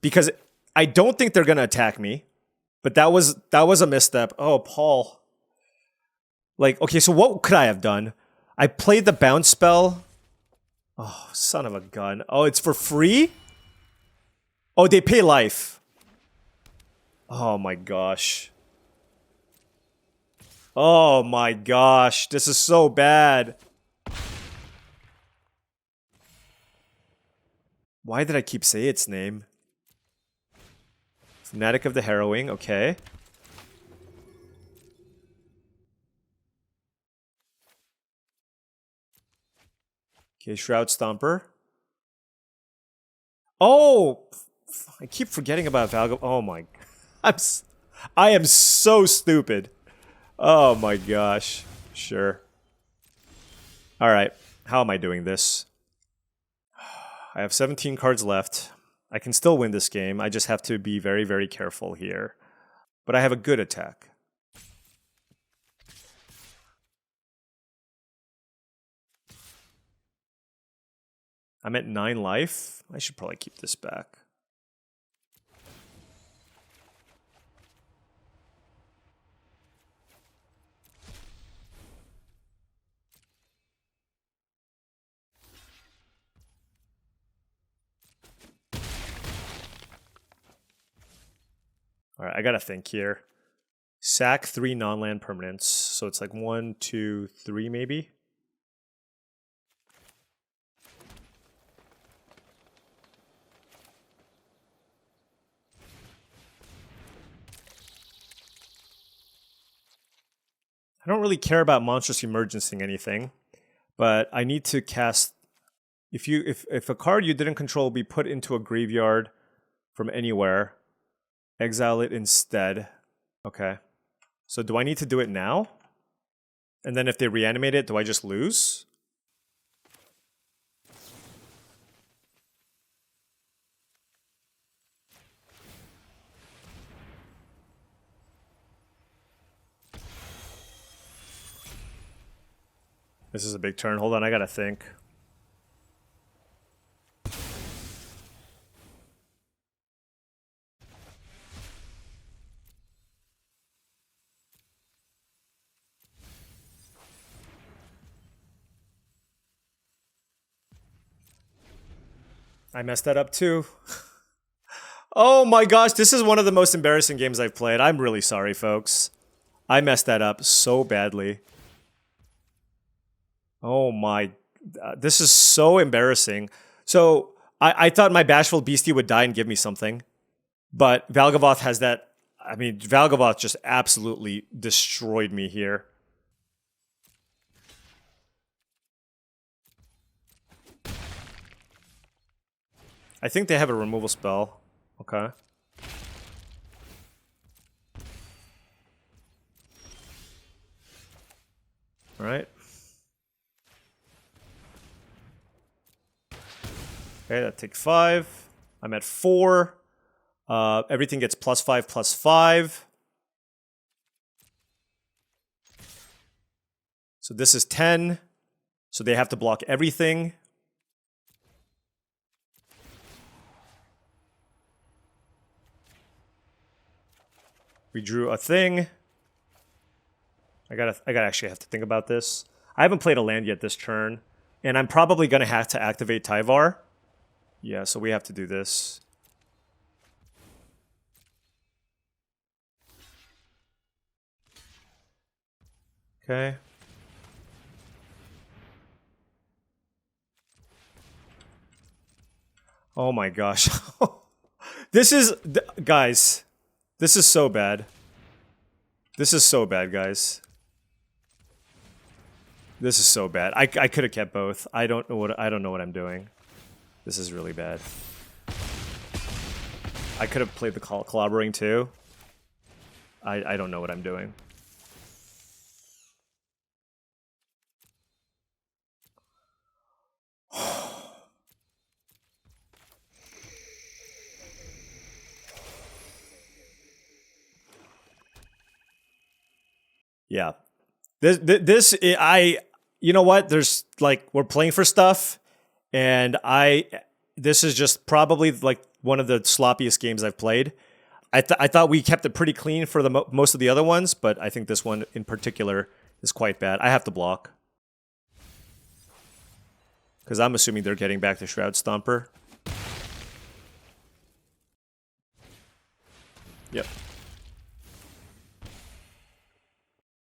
Because I don't think they're gonna attack me, but that was a misstep. Oh, Paul. Like, okay, so what could I have done? I played the bounce spell. Oh, son of a gun. Oh, it's for free? Oh, they pay life. Oh my gosh. Oh my gosh. This is so bad. Why did I keep saying its name? Fanatic of the Harrowing, okay. Okay, Shroud Stomper. Oh! I keep forgetting about Valgo. Oh my... I am so stupid. Oh my gosh. Sure. Alright. How am I doing this? I have 17 cards left. I can still win this game. I just have to be very, very careful here. But I have a good attack. I'm at 9 life. I should probably keep this back. Alright, I gotta think here. Sack 3 non-land permanents. So it's like 1, 2, 3 maybe? I don't really care about monstrous emergencing anything, but I need to cast. If a card you didn't control will be put into a graveyard from anywhere, exile it instead. Okay. So do I need to do it now? And then if they reanimate it, do I just lose? This is a big turn. Hold on, I gotta think. I messed that up too. Oh my gosh, this is one of the most embarrassing games I've played. I'm really sorry, folks. I messed that up so badly. Oh my... this is so embarrassing. So, I thought my Bashful Beastie would die and give me something. But Valgavoth has that. I mean, Valgavoth just absolutely destroyed me here. I think they have a removal spell. Okay. All right. Okay, that takes 5. I'm at 4. Everything gets +5/+5. So this is 10. So they have to block everything. We drew a thing. I gotta actually have to think about this. I haven't played a land yet this turn, and I'm probably gonna have to activate Tyvar. Yeah, so we have to do this. Okay. Oh my gosh. This is, guys, this is so bad. This is so bad, guys. This is so bad. I could have kept both. I don't know what I'm doing. This is really bad. I could have played the clobbering too. I don't know what I'm doing. Yeah. You know what? There's like, we're playing for stuff, and this is just probably like one of the sloppiest games I've played. I thought we kept it pretty clean for the most of the other ones, but I think this one in particular is quite bad. I have to block. Because I'm assuming they're getting back to Shroud Stomper. Yep.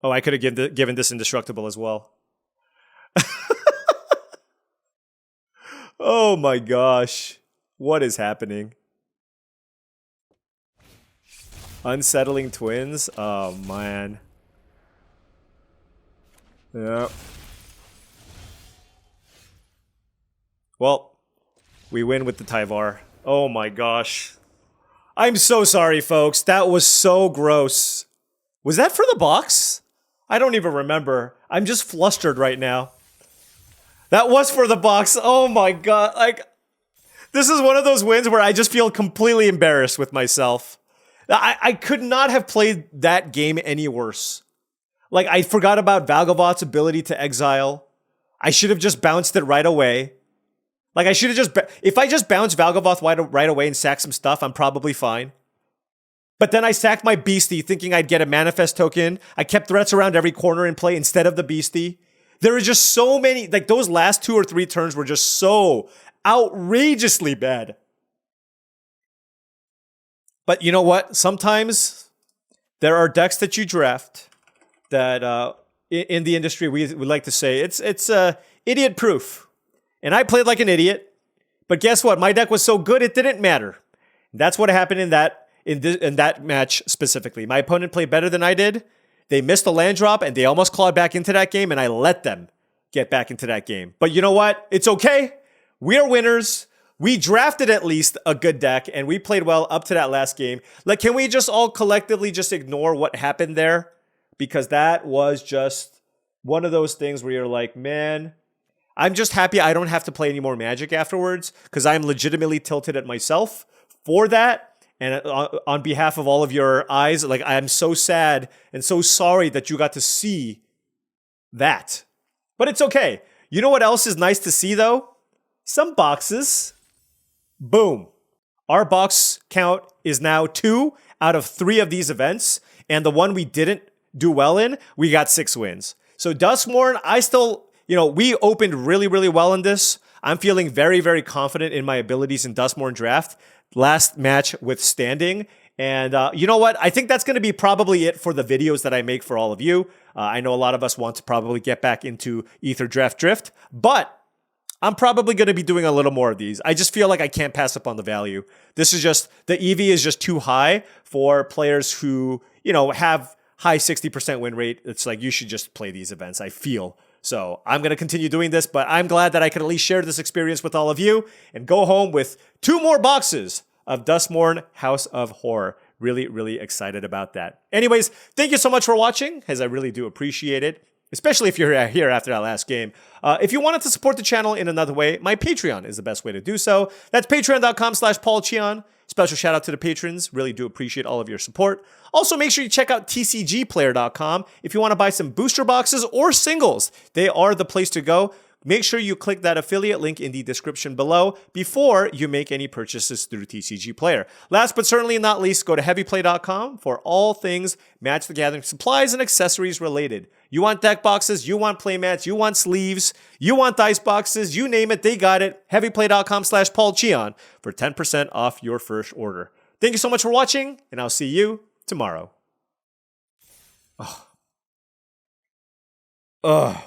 Oh, I could have given this Indestructible as well. Oh my gosh. What is happening? Unsettling Twins? Oh man. Yeah. Well, we win with the Tyvar. Oh my gosh. I'm so sorry, folks. That was so gross. Was that for the box? I don't even remember. I'm just flustered right now. That was for the box. Oh my god. Like, this is one of those wins where I just feel completely embarrassed with myself. I could not have played that game any worse. Like, I forgot about Valgavoth's ability to exile. I should have just bounced it right away. Like, I should have just... If I just bounce Valgavoth right away and sack some stuff, I'm probably fine. But then I sacked my Beastie thinking I'd get a Manifest token. I kept threats around every corner in play instead of the Beastie. There were just so many... Like, those last 2 or 3 turns were just so outrageously bad. But you know what? Sometimes there are decks that you draft that in the industry we like to say it's idiot proof. And I played like an idiot. But guess what? My deck was so good it didn't matter. That's what happened in that match specifically. My opponent played better than I did. They missed a land drop and they almost clawed back into that game, and I let them get back into that game. But you know what? It's okay. We are winners. We drafted at least a good deck, and we played well up to that last game. Like, can we just all collectively just ignore what happened there? Because that was just one of those things where you're like, man, I'm just happy I don't have to play any more Magic afterwards, because I'm legitimately tilted at myself for that. And on behalf of all of your eyes, like, I'm so sad and so sorry that you got to see that. But it's okay. You know what else is nice to see, though? Some boxes. Boom. Our box count is now 2 out of 3 of these events. And the one we didn't do well in, we got 6 wins. So Duskmourn, I still, we opened really, really well in this. I'm feeling very, very confident in my abilities in Duskmourn draft. Last match withstanding. And you know what? I think that's going to be probably it for the videos that I make for all of you. I know a lot of us want to probably get back into Ether Draft Drift. But I'm probably going to be doing a little more of these. I just feel like I can't pass up on the value. This is just, the EV is just too high for players who, you know, have high 60% win rate. It's like, you should just play these events, I feel. So I'm going to continue doing this, but I'm glad that I could at least share this experience with all of you and go home with 2 more boxes of Duskmourn House of Horror. Really, really excited about that. Anyways, thank you so much for watching, as I really do appreciate it, especially if you're here after that last game. If you wanted to support the channel in another way, my Patreon is the best way to do so. That's patreon.com/paulcheon. Special shout out to the patrons. Really do appreciate all of your support. Also, make sure you check out TCGplayer.com if you want to buy some booster boxes or singles. They are the place to go. Make sure you click that affiliate link in the description below before you make any purchases through TCG Player. Last but certainly not least, go to heavyplay.com for all things Magic the Gathering supplies and accessories related. You want deck boxes, you want playmats, you want sleeves, you want dice boxes, you name it, they got it. Heavyplay.com/paulcheon for 10% off your first order. Thank you so much for watching, and I'll see you tomorrow. Ugh.